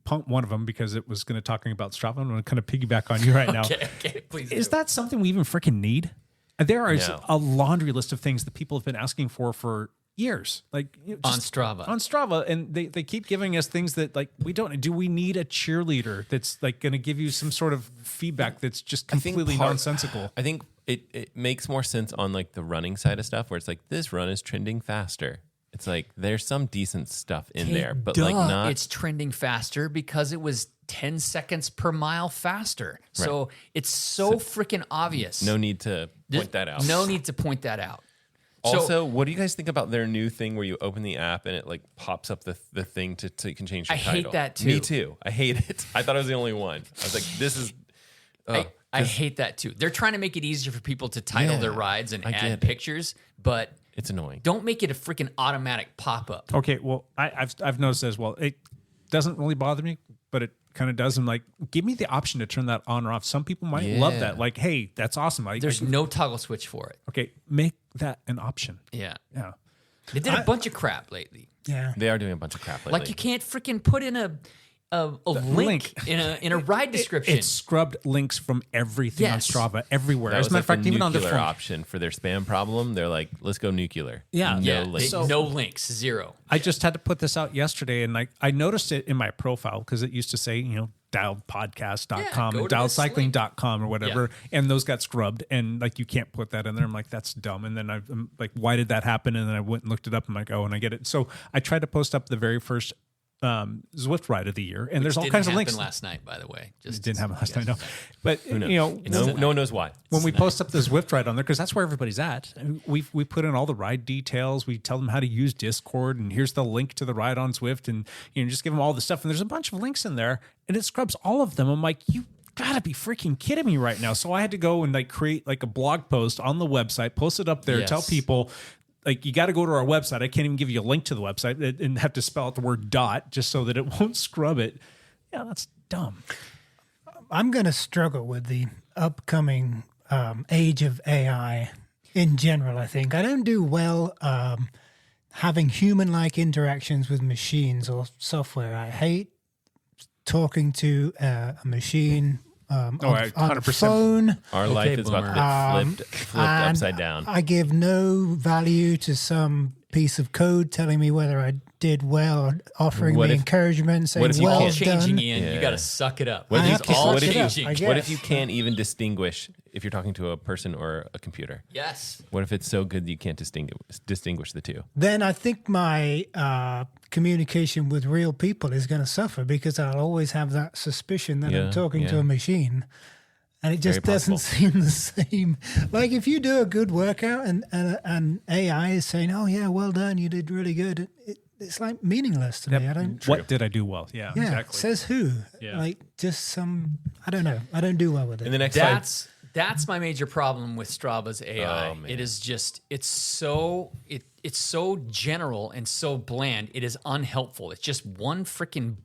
pump one of them because it was going to talking about Strava. I'm going to kind of piggyback on you right now. Okay, please. Is that something we even freaking need? There is No. a laundry list of things that people have been asking for years, like On Strava. on Strava, and they keep giving us things that like we don't. Do we need a cheerleader that's like going to give you some sort of feedback that's just completely nonsensical? I think it makes more sense on like the running side of stuff, where it's like this run is trending faster. It's like there's some decent stuff in there, but like not. It's trending faster because it was 10 seconds per mile faster. So it's so freaking obvious. No need to point that out. No need to point that out. Also, what do you guys think about their new thing where you open the app and it like pops up the thing to you can change your I title? hate that too. Me too. I hate it. I thought I was the only one. I was like, this is. I hate that too. They're trying to make it easier for people to title their rides and I get add it. pictures, but It's annoying. don't make it a freaking automatic pop up. Okay, well, I've noticed as well. It doesn't really bother me, but it kind of does. I'm like, give me the option to turn that on or off. Some people might love that. Like, hey, that's awesome. There's no toggle switch for it. Okay, make that an option. Yeah. Yeah. They did a bunch of crap lately. Yeah. They are doing a bunch of crap lately. Like you can't freaking put in a link in a ride description. It scrubbed links from everything Yes. on Strava everywhere. That As was a matter of like fact, the even on the nuclear phone. option for their spam problem. They're like, let's go nuclear. Yeah. yeah, No links. no links, zero. I just had to put this out yesterday, and I noticed it in my profile because it used to say, dialedpodcast.com Yeah, and go to this dialedcycling.com or whatever, and those got scrubbed, and like you can't put that in there. I'm like, that's dumb. And then I'm like, why did that happen? And then I went and looked it up. I'm like, oh, and I get it. So I tried to post up the very first Zwift ride of the year, and there's all kinds of links. Last night, by the way. It didn't happen last night, no. But Who knows? No one knows why. when we post up the Zwift ride on there, because that's where everybody's at, we put in all the ride details. We tell them how to use Discord, and here's the link to the ride on Zwift, and just give them all the stuff. And there's a bunch of links in there, and it scrubs all of them. I'm like, you gotta be freaking kidding me right now. So I had to go and like create like a blog post on the website, post it up there, Yes. tell people. Like, you got to go to our website. I can't even give you a link to the website and have to spell out the word dot just so that it won't scrub it. Yeah, that's dumb. I'm going to struggle with the upcoming age of AI in general, I think. I don't do well having human-like interactions with machines or software. I hate talking to a machine on a 100%. phone. Our life is about to get flipped And upside down. I give no value to some piece of code telling me whether I did well or offering What me if- encouragement, saying, what if you well can't- Changing done. in, you Yeah. got to suck it up. What I if have to you, suck what if it you, up, I what if guess. you can't even distinguish if you're talking to a person or a computer? Yes. What if it's so good that you can't distinguish the two? Then I think my communication with real people is going to suffer because I'll always have that suspicion that I'm talking to a machine. And it just Very doesn't possible. seem the same. Like if you do a good workout and AI is saying, oh, yeah, well done, you did really good. it's like meaningless to me. I don't. What did I do well? Yeah, Yeah, exactly. says who? Yeah. Like just some. I don't know. I don't do well with it. In the next That's my major problem with Strava's AI. Oh, man. It is just it's so general and so bland. It is unhelpful. It's just one freaking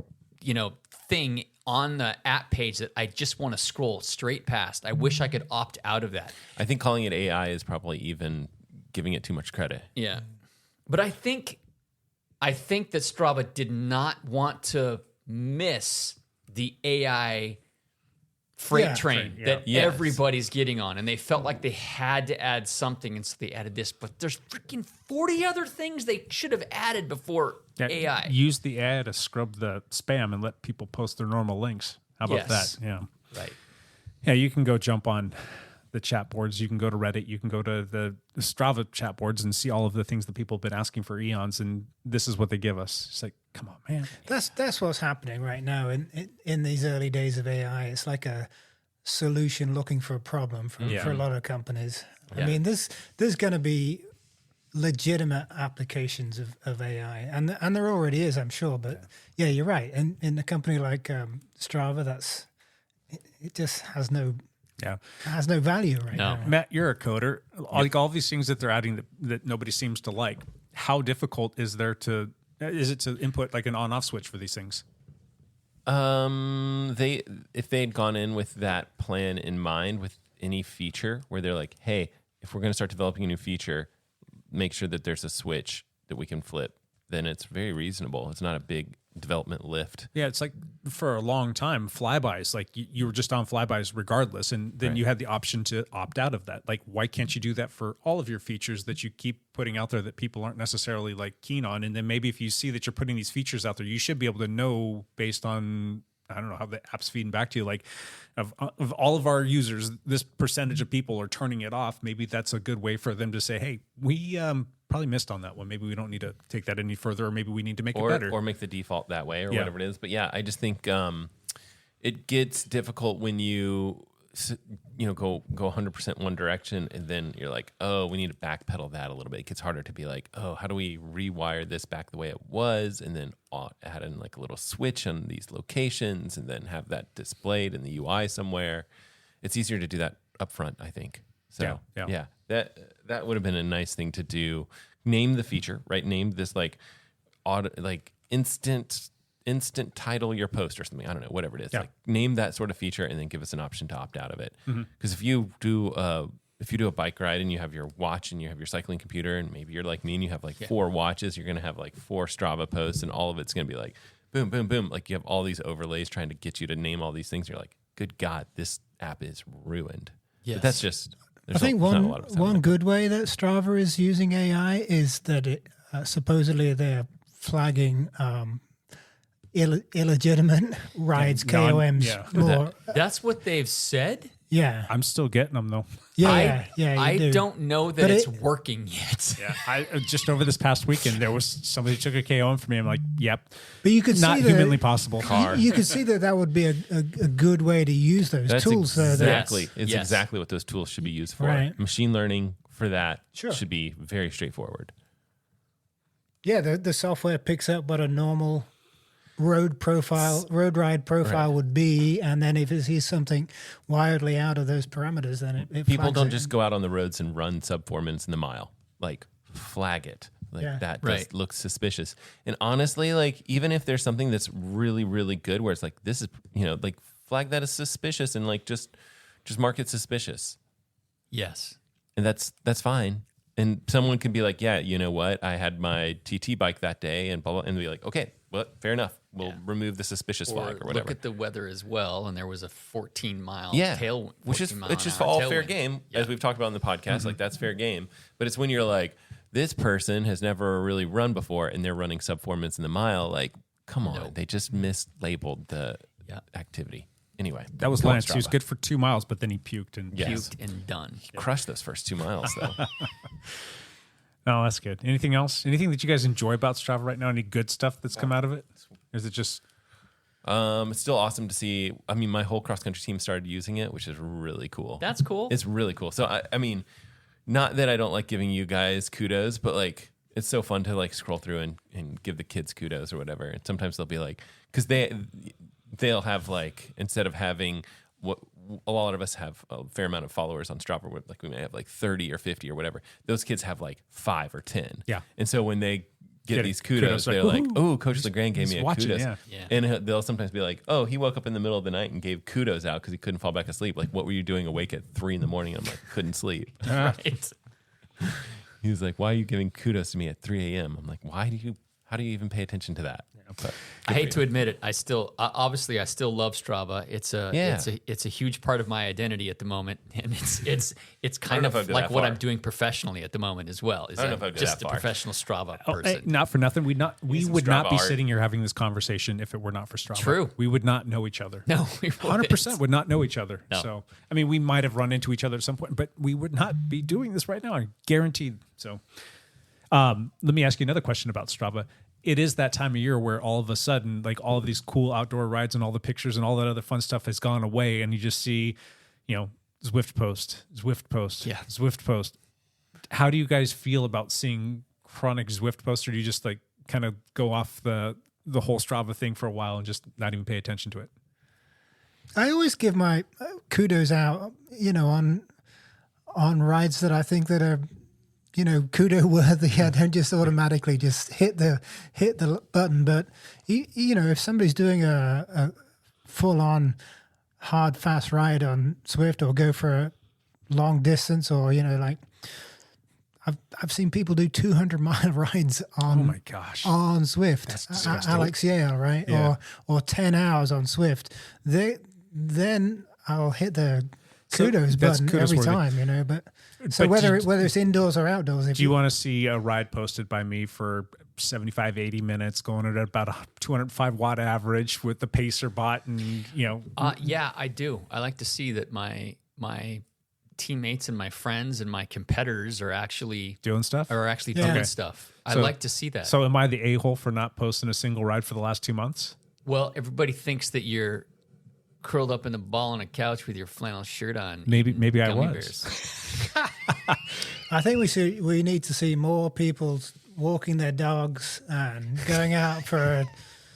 thing on the app page that I just want to scroll straight past. I wish I could opt out of that. I think calling it AI is probably even giving it too much credit. Yeah. But I think that Strava did not want to miss the AI freight train that everybody's getting on, and they felt like they had to add something, and so they added this. But there's freaking 40 other things they should have added before AI. Use the AI to scrub the spam and let people post their normal links. How about that? Yeah. Right. Yeah, you can go jump on the chat boards. You can go to Reddit. You can go to the Strava chat boards and see all of the things that people have been asking for eons, and this is what they give us. It's like, come on, man. That's what's happening right now in these early days of AI. It's like a solution looking for a problem for a lot of companies. Yeah. I mean, there's going to be legitimate applications of AI, and there already is, I'm sure. But yeah, you're right. And in a company like Strava, it just has no value right now. Matt, you're a coder. Like all these things that they're adding that nobody seems to like. How difficult is it to input like an on-off switch for these things? If they had gone in with that plan in mind with any feature where they're like, hey, if we're going to start developing a new feature, make sure that there's a switch that we can flip, then it's very reasonable. It's not a big development lift. Yeah, it's like for a long time, flybys, like you were just on flybys regardless, and then you had the option to opt out of that. Like, why can't you do that for all of your features that you keep putting out there that people aren't necessarily like keen on? And then maybe if you see that you're putting these features out there, you should be able to know based on, I don't know, how the app's feeding back to you, like of all of our users, this percentage of people are turning it off. Maybe that's a good way for them to say, hey, we probably missed on that one. Maybe we don't need to take that any further, or maybe we need to make it better. Or make the default that way, or whatever it is. But yeah, I just think it gets difficult when you go 100% one direction, and then you're like, oh, we need to backpedal that a little bit. It gets harder to be like, oh, how do we rewire this back the way it was, and then add in like a little switch on these locations, and then have that displayed in the UI somewhere. It's easier to do that up front, I think. So yeah, that would have been a nice thing to do. Name the feature, right? Name this like instant title your post or something. I don't know, whatever it is. Like name that sort of feature, and then give us an option to opt out of it. Because if you do a bike ride and you have your watch and you have your cycling computer, and maybe you're like me and you have like 4 watches, you're gonna have like 4 Strava posts, and all of it's gonna be like boom, boom, boom. Like you have all these overlays trying to get you to name all these things. You're like, good God, this app is ruined. Yes. But that's just. I think one good way that Strava is using AI is that it supposedly they're flagging illegitimate rides, KOMs more. That's what they've said? Yeah. I'm still getting them though. Yeah, I don't know that it's working yet. Yeah, I just over this past weekend there was somebody who took a KOM for me. I'm like, yep. But you could not see humanly possible. You could see that would be a good way to use those tools. Exactly, it's exactly what those tools should be used for. Right. Machine learning for that should be very straightforward. Yeah, the software picks up what a normal road ride profile would be, and then if it sees something wildly out of those parameters, then it people don't it. just go out on the roads and run sub 4 minutes in the mile. Like flag it. Like that just looks suspicious. And honestly, like even if there's something that's really, really good where it's like this is, like flag that as suspicious, and like just mark it suspicious. Yes. And that's fine. And someone can be like, yeah, you know what? I had my TT bike that day, and blah, blah, and be like, okay, well, fair enough. We'll remove the suspicious flag or whatever. Look at the weather as well, and there was a 14-mile tailwind. Which is all fair game, as we've talked about in the podcast. Like that's fair game. But it's when you're like, this person has never really run before, and they're running sub 4 minutes in the mile. Like, come on, they just mislabeled the activity. Anyway, that was Lance. He was good for 2 miles, but then he puked and done. He crushed those first 2 miles though. No, that's good. Anything else? Anything that you guys enjoy about Strava right now? Any good stuff that's come out of it? Or is it just? It's still awesome to see. I mean, my whole cross country team started using it, which is really cool. That's cool. It's really cool. So I mean, not that I don't like giving you guys kudos, but like it's so fun to like scroll through and give the kids kudos or whatever. And sometimes they'll be like, because they'll have like, instead of having what a lot of us have a fair amount of followers on Strava, where like we may have like 30 or 50 or whatever. Those kids have like 5 or 10. Yeah. And so when they get these kudos, they're like, oh, Coach LeGrand gave me a kudos. Yeah. And they'll sometimes be like, oh, he woke up in the middle of the night and gave kudos out because he couldn't fall back asleep. Like, what were you doing awake at 3 a.m? And I'm like, couldn't sleep. Right. He was like, why are you giving kudos to me at 3 a.m? I'm like, how do you even pay attention to that? But I hate to admit it. I still obviously I still love Strava. It's a huge part of my identity at the moment, and it's kind of like what I'm doing professionally at the moment as well. Is I don't know if I'd go just that a far. professional Strava person. Not for nothing. We would not be Strava art. sitting here having this conversation if it were not for Strava. True. We would not know each other. No, we 100% would not know each other. No. So, I mean, we might have run into each other at some point, but we would not be doing this right now. I guaranteed. So, let me ask you another question about Strava. It is that time of year where all of a sudden, like all of these cool outdoor rides and all the pictures and all that other fun stuff has gone away, and you just see, Zwift post. Yeah. Zwift post. How do you guys feel about seeing chronic Zwift posts, or do you just like kind of go off the whole Strava thing for a while and just not even pay attention to it? I always give my kudos out, on rides that I think that are, kudo worthy. I don't just automatically just hit the button. But if somebody's doing a full on hard fast ride on Zwift, or go for a long distance, or like I've seen people do 200-mile rides on Oh my gosh. on Zwift. That's disgusting. Alex Yale, right? Yeah. Or 10 hours on Zwift. Then I'll hit the kudos that's button kudos every worthy. time, But so But whether it's indoors or outdoors, if Do you want to see a ride posted by me for 75, 80 minutes, going at about a 205 watt average with the pacer bot, and Yeah, I do. I like to see that my teammates and my friends and my competitors are actually doing stuff? Yeah. doing stuff. I So- like to see that. So am I the a-hole for not posting a single ride for the last 2 months? Well, everybody thinks that you're curled up in a ball on a couch with your flannel shirt on. Maybe eating I gummy was. bears. I think we need to see more people walking their dogs and going out for a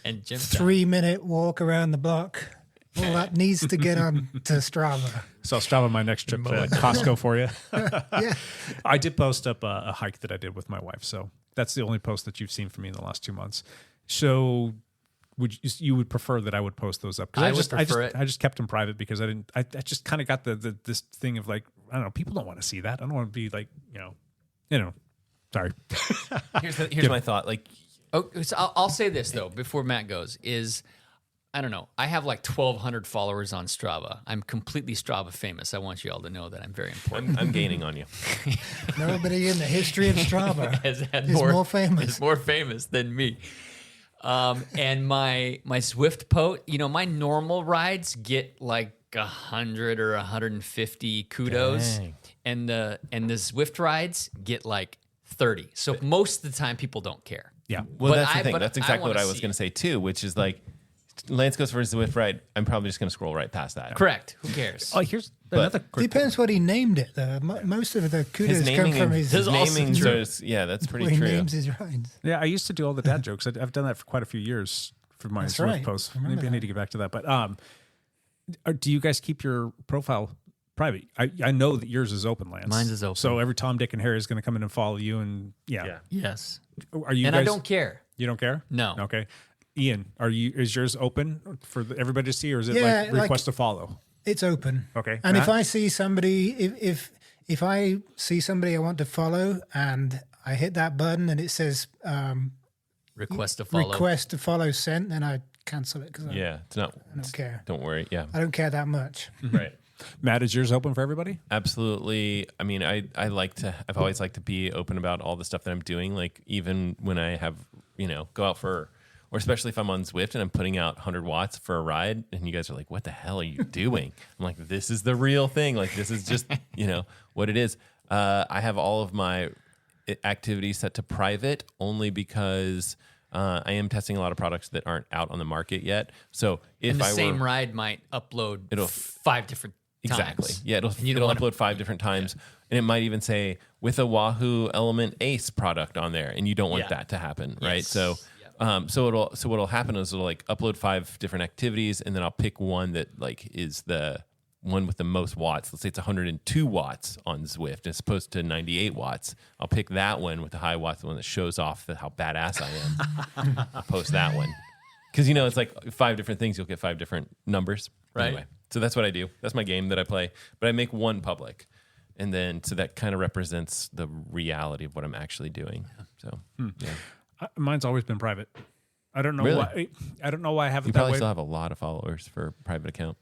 And Jim 3-minute walk around the block. All that needs to get on to Strava. So I'll Strava my next trip to Costco for you. Yeah. I did post up a hike that I did with my wife, so that's the only post that you've seen from me in the last 2 months. So you would prefer that I would post those up? 'Cause I would prefer it. I just kept them private because I just kind of got this thing of like, I don't know, people don't want to see that. I don't want to be like, sorry. Here's my thought. Like, Oh, so I'll say this though before Matt goes is, I don't know. I have like 1,200 followers on Strava. I'm completely Strava famous. I want you all to know that I'm very important. I'm gaining on you. Nobody in the history of Strava Has had is more famous. Is more famous than me. And my Zwift post, my normal rides get like 100 or 150 kudos, Dang. and the Zwift rides get like 30. So most of the time, people don't care. Yeah. Well, But that's the I- thing. but That's I exactly what wanna I was see going it. to say too, which is like, Lance goes for his Zwift ride. I'm probably just going to scroll right past that. Correct. Who cares? Oh, here's another quick. Depends what he named it, though. Most of the His kudos come naming, from his His also naming true. that's pretty where he true. names his rides. Yeah, I used to do all the dad jokes. I've done that for quite a few years for my That's Zwift right. posts. I remember Maybe I need to get back to that. But do you guys keep your profile private? I know that yours is open, Lance. Mine's is open. So every Tom, Dick, and Harry is going to come in and follow you. And yeah. Yes. Are you And guys? I don't care. You don't care? No. Okay. Ian, is yours open for everybody to see, or is it Yeah, like like- request to follow? It's open. Okay. And if Matt? I see somebody, if I see somebody I want to follow, and I hit that button and it says Request to follow. request to follow sent, then I cancel it because Yeah, it's not. I don't care. Don't worry. Yeah, I don't care that much. right. Matt, is yours open for everybody? Absolutely. I mean, I've always liked to be open about all the stuff that I'm doing. Like even when I have, go out for, or especially if I'm on Zwift and I'm putting out 100 watts for a ride and you guys are like, what the hell are you doing? I'm like, this is the real thing. Like this is just, what it is. I have all of my activities set to private only because I am testing a lot of products that aren't out on the market yet. So if And the I same were, ride might upload It'll- 5 different Exactly. times. Yeah, it'll And you don't wanna- upload 5 different times, and it might even say with a Wahoo Element Ace product on there, and you don't want that to happen, right? Yes. So, so what'll happen is it'll like upload 5 different activities, and then I'll pick one that like is the one with the most watts. Let's say it's 102 watts on Zwift as opposed to 98 watts. I'll pick that one with the high watts, the one that shows off how badass I am. I'll post that one. Because, it's like 5 different things. You'll get 5 different numbers. Right. Anyway, so that's what I do. That's my game that I play. But I make one public. And then, so that kind of represents the reality of what I'm actually doing. So, yeah. Mine's always been private. I don't know Really? why. I don't know why I have it You that probably way. still have a lot of followers for a private account.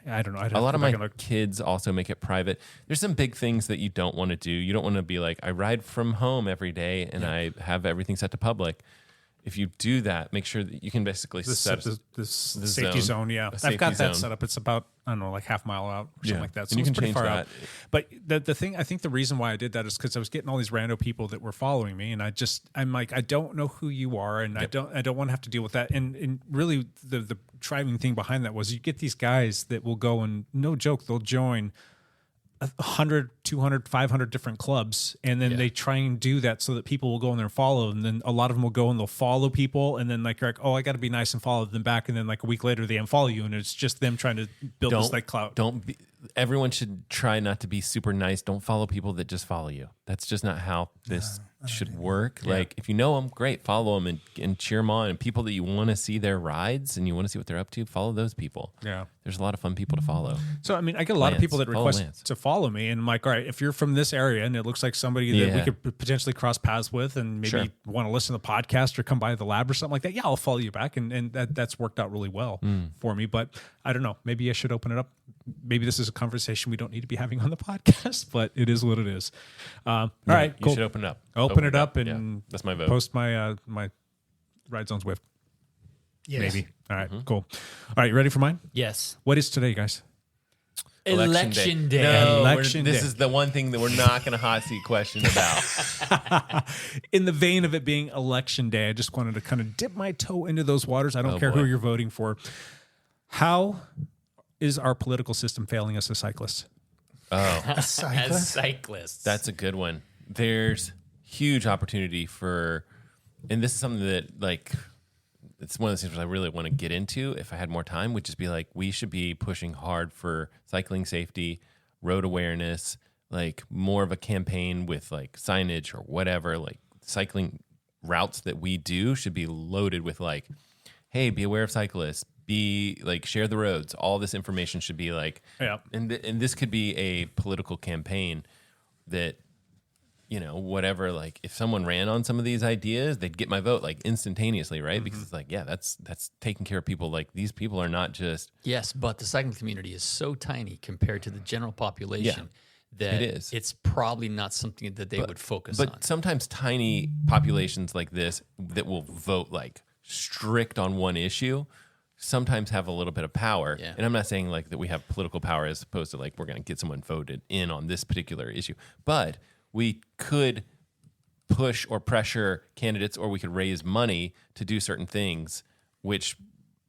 I don't know. A lot of my kids also make it private. There's some big things that you don't want to do. You don't want to be like, I ride from home every day and I have everything set to public. If you do that, make sure that you can basically set the safety zone. Yeah, I've got that set up. It's about, I don't know, like half mile out or something like that. So and you it's can pretty change far that. out. But the thing, I think the reason why I did that is because I was getting all these rando people that were following me, and I'm like, I don't know who you are, and I don't want to have to deal with that. And really, the driving thing behind that was you get these guys that will go and, no joke, they'll join 100, 200, 500 different clubs, and then they try and do that so that people will go in there and follow, and then a lot of them will go and they'll follow people, and then like you're like, oh, I got to be nice and follow them back, and then like a week later they unfollow you, and it's just them trying to build this like clout. Everyone should try not to be super nice. Don't follow people that just follow you. That's just not how this should work. Yeah. Like if you know them, great, follow them and cheer them on. And people that you want to see their rides and you want to see what they're up to, follow those people. Yeah, there's a lot of fun people to follow. So I mean, I get a lot of people that request to follow me, and I'm like, all right, if you're from this area and it looks like somebody that we could potentially cross paths with, and maybe want to listen to the podcast or come by the lab or something like that, yeah, I'll follow you back, and that's worked out really well for me. But I don't know, maybe I should open it up. Maybe this is a conversation we don't need to be having on the podcast, but it is what it is. All right, cool. You should open it up. Open it up and that's my vote. Post my my Rides on Zwift. Yes. Maybe. All right, cool. All right, you ready for mine? Yes. What is today, guys? Election day. No, Election this day. is the one thing that we're not going to hot seat question about. In the vein of it being election day, I just wanted to kind of dip my toe into those waters. I don't care who you're voting for. How is our political system failing us as cyclists? Oh, As cyclists. That's a good one. There's huge opportunity for, and this is something that like, it's one of those things that I really want to get into if I had more time, would just be like, we should be pushing hard for cycling safety, road awareness, like more of a campaign with like signage or whatever, like cycling routes that we do should be loaded with like, hey, be aware of cyclists, be like, share the roads. All this information should be like, and this could be a political campaign that, whatever, like if someone ran on some of these ideas, they'd get my vote like instantaneously, right? Because it's like, yeah, that's taking care of people. Like these people are not just. Yes, but the cycling community is so tiny compared to the general population that it's probably not something that they would focus on. But sometimes tiny populations like this that will vote like strict on one issue sometimes have a little bit of power. Yeah. And I'm not saying like that we have political power as opposed to like we're going to get someone voted in on this particular issue, but we could push or pressure candidates, or we could raise money to do certain things, which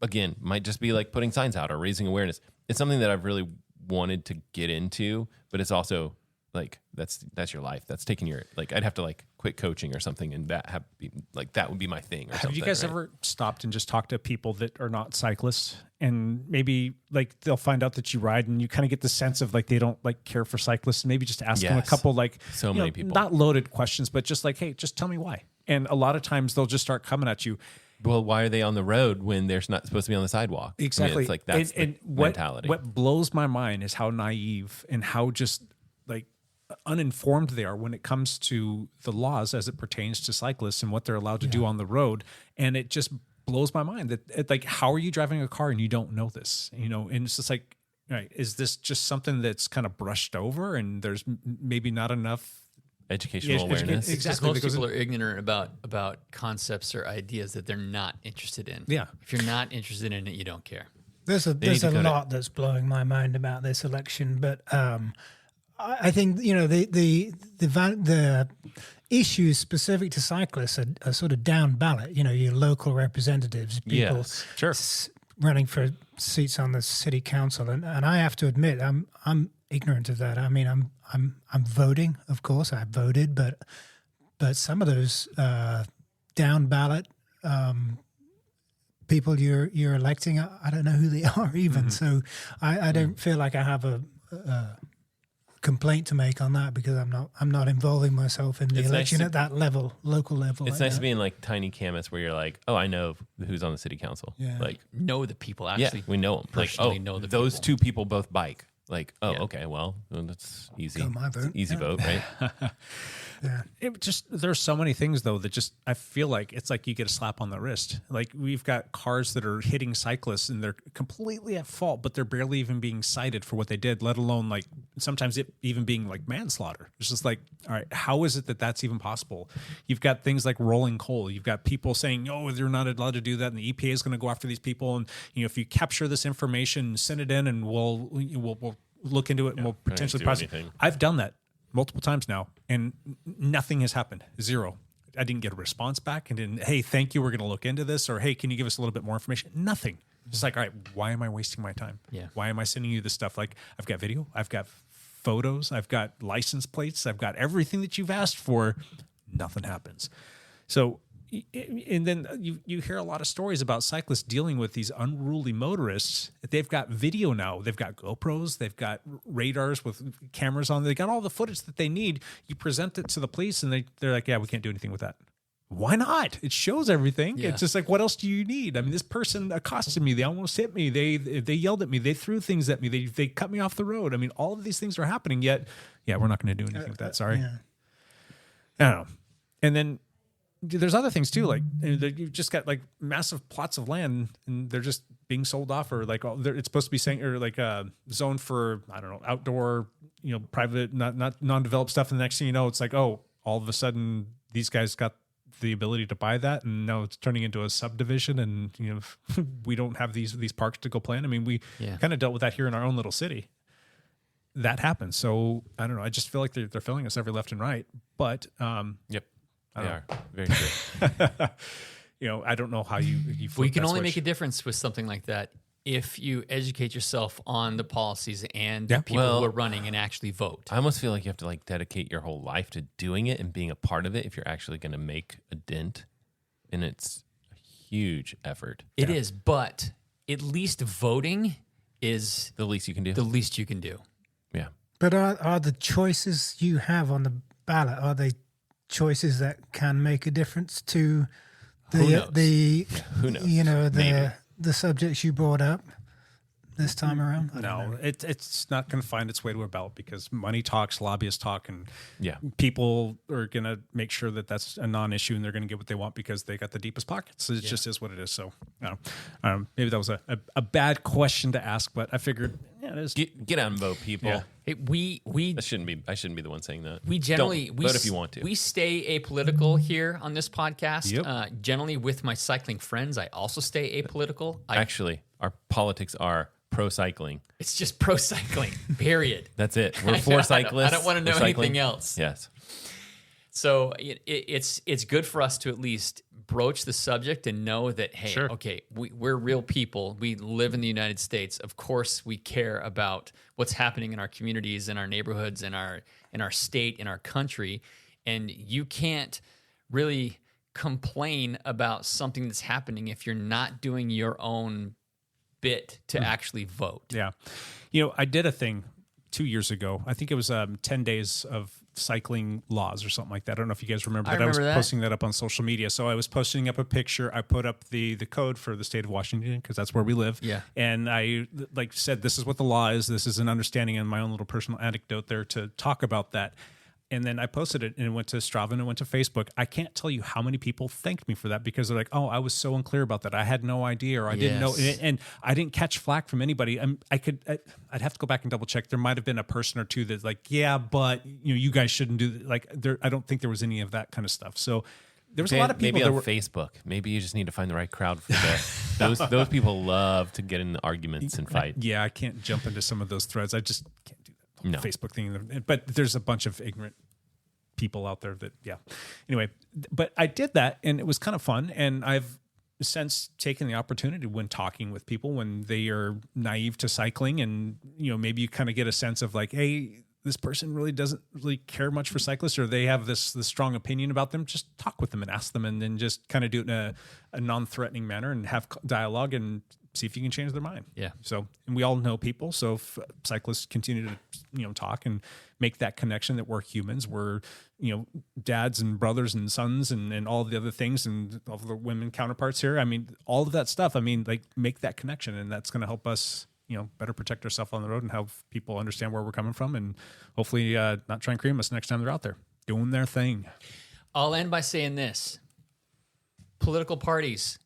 again might just be like putting signs out or raising awareness. It's something that I've really wanted to get into, but it's also like that's your life. That's taking your like I'd have to like quit coaching or something, and that would be my thing. Or have you guys ever stopped and just talked to people that are not cyclists, and maybe like they'll find out that you ride, and you kind of get the sense of like they don't like care for cyclists, and maybe just ask them a couple like so many people, not loaded questions, but just like, hey, just tell me why. And a lot of times they'll just start coming at you. Well, why are they on the road when they're not supposed to be on the sidewalk? Exactly. I mean, it's like that's the mentality. What blows my mind is how naive and how just like uninformed they are when it comes to the laws as it pertains to cyclists and what they're allowed to do on the road. And it just blows my mind that like, how are you driving a car and you don't know this? And it's just like, right, is this just something that's kind of brushed over and there's maybe not enough educational awareness? Exactly. Most people are ignorant about concepts or ideas that they're not interested in. Yeah. If you're not interested in it, you don't care. There's a lot that's blowing my mind about this election, but I think the issues specific to cyclists are sort of down ballot. Your local representatives, people running for seats on the city council, and I have to admit I'm ignorant of that. I mean, I'm voting, of course. I voted, but some of those down ballot people you're electing, I don't know who they are even. So I don't feel like I have a complaint to make on that because I'm not involving myself in the election at that level, local level. It's nice to be in like tiny canvas where you're like, oh, I know who's on the city council. Yeah. Like Know the people actually. yeah, we know them. Like personally know the those people. two people both bike. Like Yeah. okay, well that's easy. Go my vote. It's an easy vote, right? Yeah. It just there's so many things though that just I feel like it's like you get a slap on the wrist. Like we've got cars that are hitting cyclists and they're completely at fault, but they're barely even being cited for what they did, let alone like sometimes it even being like manslaughter. It's just like, all right, how is it that that's even possible? You've got things like rolling coal. You've got people saying, oh, they're not allowed to do that, and the EPA is going to go after these people. And if you capture this information, send it in, and we'll look into it and we'll potentially prosecute. I've done that multiple times now, and nothing has happened. Zero. I didn't get a response back, and didn't. Hey, thank you. We're going to look into this, or hey, can you give us a little bit more information? Nothing. Just like, all right, why am I wasting my time? Yeah. Why am I sending you this stuff? Like, I've got video, I've got photos, I've got license plates, I've got everything that you've asked for. Nothing happens. So, and then you hear a lot of stories about cyclists dealing with these unruly motorists. They've got video now. They've got GoPros. They've got radars with cameras on. They got all the footage that they need. You present it to the police, and they're like, yeah, we can't do anything with that. Why not? It shows everything. Yeah. It's just like, what else do you need? I mean, this person accosted me. They almost hit me. They yelled at me. They threw things at me. They cut me off the road. I mean, all of these things are happening, yet, yeah, we're not going to do anything with that. Sorry. Yeah. I don't know. And then there's other things too, like you've just got like massive plots of land and they're just being sold off, or like it's supposed to be saying, or like a zone for, I don't know, outdoor, private, not non-developed stuff. And the next thing you know, it's like, oh, all of a sudden these guys got the ability to buy that, and now it's turning into a subdivision, and we don't have these parks to go plan. I mean, we kind of dealt with that here in our own little city. That happens. So I don't know. I just feel like they're filling us every left and right. But Yep. They are very true. I don't know how you Well, you flip can that only switch. make a difference with something like that if you educate yourself on the policies and the people who are running and actually vote. I almost feel like you have to like dedicate your whole life to doing it and being a part of it if you're actually going to make a dent. And it's a huge effort. It is, but at least voting is the least you can do. the least you can do. Yeah. But are the choices you have on the ballot, are they choices that can make a difference to Who knows? Who knows? The subjects you brought up this time around? I don't No, know. it's not going to find its way to a ballot because money talks, lobbyists talk, and Yeah. people are going to make sure that that's a non-issue, and they're going to get what they want because they got the deepest pockets. It just is what it is. So, maybe that was a bad question to ask, but I figured, yeah, it is. Get out and vote, people. Yeah. Hey, we I shouldn't be the one saying that. We generally vote if you want to. We stay apolitical here on this podcast. Yep. Generally, with my cycling friends, I also stay apolitical. Actually, our politics are pro cycling. It's just pro cycling. Period. That's it. We're for cyclists. I don't want to know We're cycling. anything else. Yes. So it's good for us to at least broach the subject and know that, hey, Sure. okay, we're real people. We live in the United States. Of course, we care about what's happening in our communities, in our neighborhoods, in our state, in our country. And you can't really complain about something that's happening if you're not doing your own bit to actually vote. Yeah. I did a thing 2 years ago. I think it was 10 days of cycling laws or something like that. I don't know if you guys remember that. I was posting that up on social media. So I was posting up a picture. I put up the code for the state of Washington because that's where we live. Yeah. And I said, this is what the law is. This is an understanding and my own little personal anecdote there to talk about that. And then I posted it and it went to Strava and it went to Facebook. I can't tell you how many people thanked me for that because they're like, oh, I was so unclear about that. I had no idea or I didn't know. And I didn't catch flack from anybody. I'd have to go back and double check. There might have been a person or two that's like, yeah, but you guys shouldn't do that. I don't think there was any of that kind of stuff. So there was a lot of people maybe that on were Facebook. Maybe you just need to find the right crowd for that. Those people love to get in arguments and fight. Yeah, I can't jump into some of those threads. I just can't do that No. Facebook thing. But there's a bunch of ignorant people out there that, yeah. Anyway, but I did that and it was kind of fun. And I've sense taking the opportunity when talking with people when they are naive to cycling, and maybe you kind of get a sense of like, hey, this person really doesn't really care much for cyclists, or they have this strong opinion about them. Just talk with them and ask them, and then just kind of do it in a non-threatening manner and have dialogue and see if you can change their mind. Yeah. So, and we all know people. So if cyclists continue to, talk and make that connection that we're humans, we're, dads and brothers and sons and all the other things and all the women counterparts here. I mean, all of that stuff, like make that connection, and that's going to help us, better protect ourselves on the road and help people understand where we're coming from, and hopefully not try and cream us next time they're out there doing their thing. I'll end by saying this. Political parties,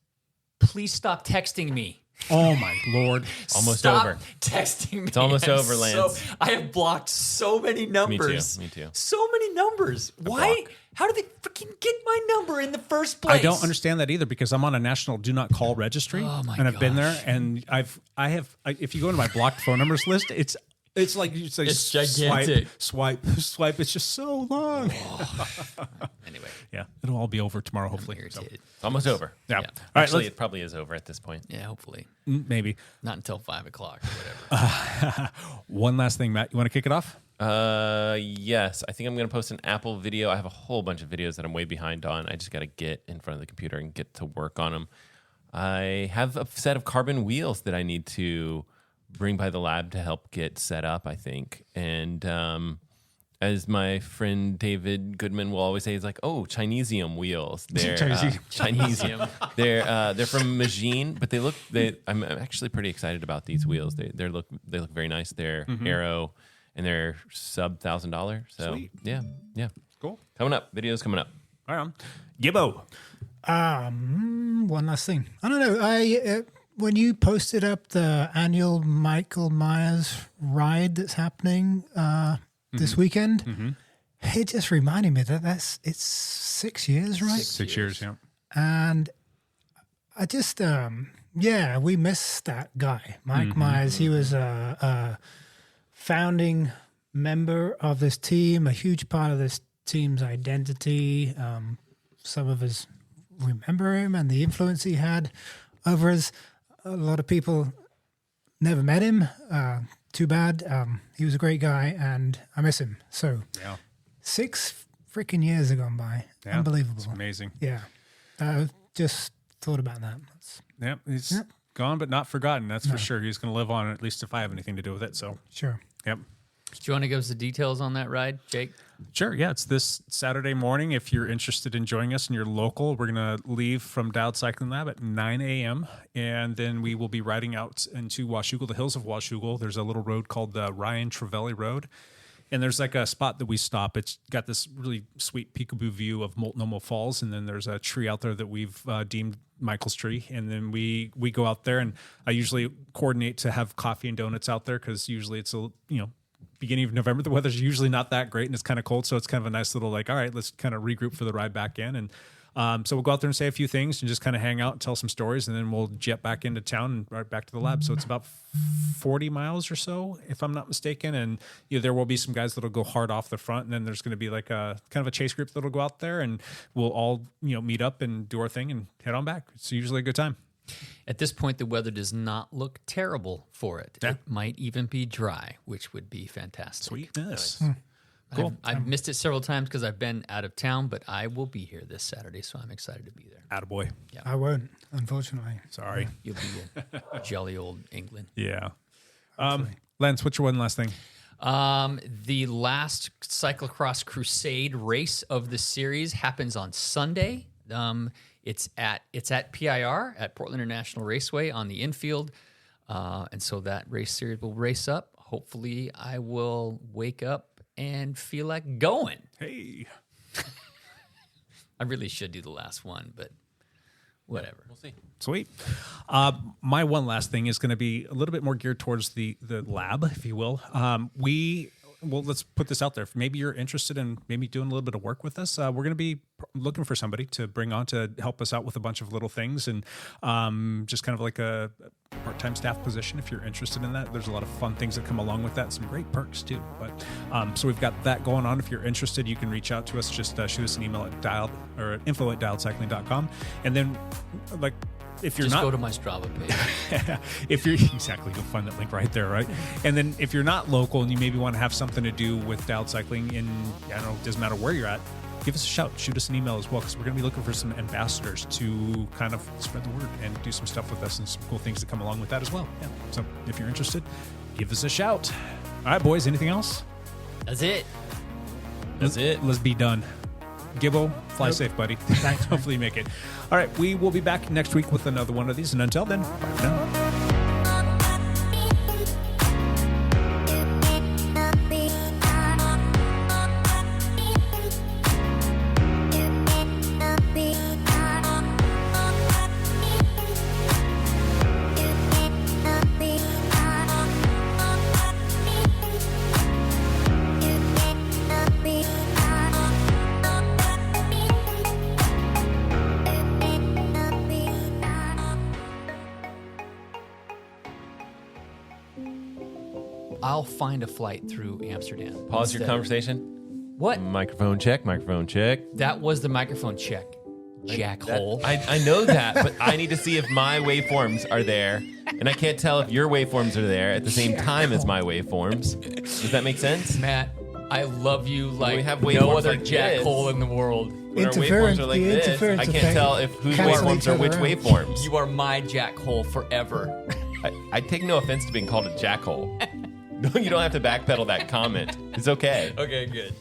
please stop texting me. Oh my Lord. Almost Stop over. texting me. It's almost over, Lance. I have blocked so many numbers. Me too. So many numbers. Why? How did they freaking get my number in the first place? I don't understand that either, because I'm on a national do not call registry, and I've been there, and I have. If you go into my blocked phone numbers list, it's like you say, it's gigantic. Swipe. It's just so long. Anyway, yeah, it'll all be over tomorrow, hopefully. It's almost over. Yeah. Yeah. All right, Actually, it probably is over at this point. yeah, hopefully. Maybe. Not until 5 o'clock or whatever. One last thing, Matt. You want to kick it off? Yes. I think I'm going to post an Apple video. I have a whole bunch of videos that I'm way behind on. I just got to get in front of the computer and get to work on them. I have a set of carbon wheels that I need to bring by the lab to help get set up, I think. And as my friend David Goodman will always say, he's like, "Oh, Chinesium wheels." They're Chinesium. They're from Magine, but I'm actually pretty excited about these wheels. They look very nice. They're Aero, and they're sub $1,000. So Sweet. yeah, Cool. coming up. Videos coming up. All right. Gibbo. One last thing. I don't know. When you posted up the annual Michael Myers ride that's happening this weekend, it just reminded me that it's 6 years, right? 6 years, yeah. And I just, we missed that guy, Mike Myers. He was a founding member of this team, a huge part of this team's identity. Some of us remember him and the influence he had over us. A lot of people never met him. Too bad. He was a great guy, and I miss him. So, 6 freaking years have gone by. Yeah, Unbelievable. it's amazing. Yeah. Just thought about that. He's gone but not forgotten. That's for sure. He's going to live on, at least if I have anything to do with it. So, Sure. yep. Do you want to give us the details on that ride, Jake? Sure. Yeah. It's this Saturday morning. If you're interested in joining us and you're local, we're going to leave from Dowd Cycling Lab at 9 a.m. And then we will be riding out into Washougal, the hills of Washougal. There's a little road called the Ryan Trevely Road. And there's like a spot that we stop. It's got this really sweet peekaboo view of Multnomah Falls. And then there's a tree out there that we've deemed Michael's tree. And then we go out there, and I usually coordinate to have coffee and donuts out there, because usually it's beginning of November, the weather's usually not that great and it's kind of cold. So it's kind of a nice little all right, let's kind of regroup for the ride back in. And so we'll go out there and say a few things and just kind of hang out and tell some stories. And then we'll jet back into town and right back to the lab. So it's about 40 miles or so, if I'm not mistaken. And there will be some guys that'll go hard off the front. And then there's going to be like a kind of a chase group that'll go out there, and we'll all, meet up and do our thing and head on back. It's usually a good time. At this point, the weather does not look terrible for it. Yeah. It might even be dry, which would be fantastic. Sweetness. Cool. I've missed it several times because I've been out of town, but I will be here this Saturday, so I'm excited to be there. Attaboy. I won't, unfortunately. Sorry. You'll be in jolly old England. Yeah. Lance, what's your one last thing? The last cyclocross crusade race of the series happens on Sunday. It's at PIR at Portland International Raceway on the infield. And so that race series will race up. Hopefully I will wake up and feel like going. Hey. I really should do the last one, but whatever. We'll see. Sweet. My one last thing is going to be a little bit more geared towards the lab, if you will. Let's put this out there. If maybe you're interested in maybe doing a little bit of work with us, we're going to be looking for somebody to bring on to help us out with a bunch of little things, and just kind of like a part-time staff position. If you're interested in that, there's a lot of fun things that come along with that. Some great perks too. But so we've got that going on. If you're interested, you can reach out to us. Just shoot us an email at info@dialedcycling.com. And then, like if you're Just not go to my Strava page. if you're exactly, you'll find that link right there, right? And then if you're not local and you maybe want to have something to do with dialed cycling, and I don't know, it doesn't matter where you're at, give us a shout, shoot us an email as well, because we're going to be looking for some ambassadors to kind of spread the word and do some stuff with us and some cool things that come along with that as well. Yeah. So if you're interested, give us a shout. All right, boys, anything else? That's it. Let's be done. Gibbo, fly safe, buddy. Thanks. Hopefully you make it. All right, we will be back next week with another one of these. And until then, bye for now. I'll find a flight through Amsterdam. Pause your instead. conversation. What? Microphone check, microphone check. That was the microphone check. Jackhole. I know that, but I need to see if my waveforms are there. And I can't tell if your waveforms are there at the same time as my waveforms. Does that make sense? Matt, I love you like we have no waveforms other like jackhole this. in the world. When our waveforms are like the this, interference I can't effect tell if whose cancel waveforms each are other which out. waveforms. You are my jackhole forever. I take no offense to being called a jackhole. You don't have to backpedal that comment. It's okay. Okay, good.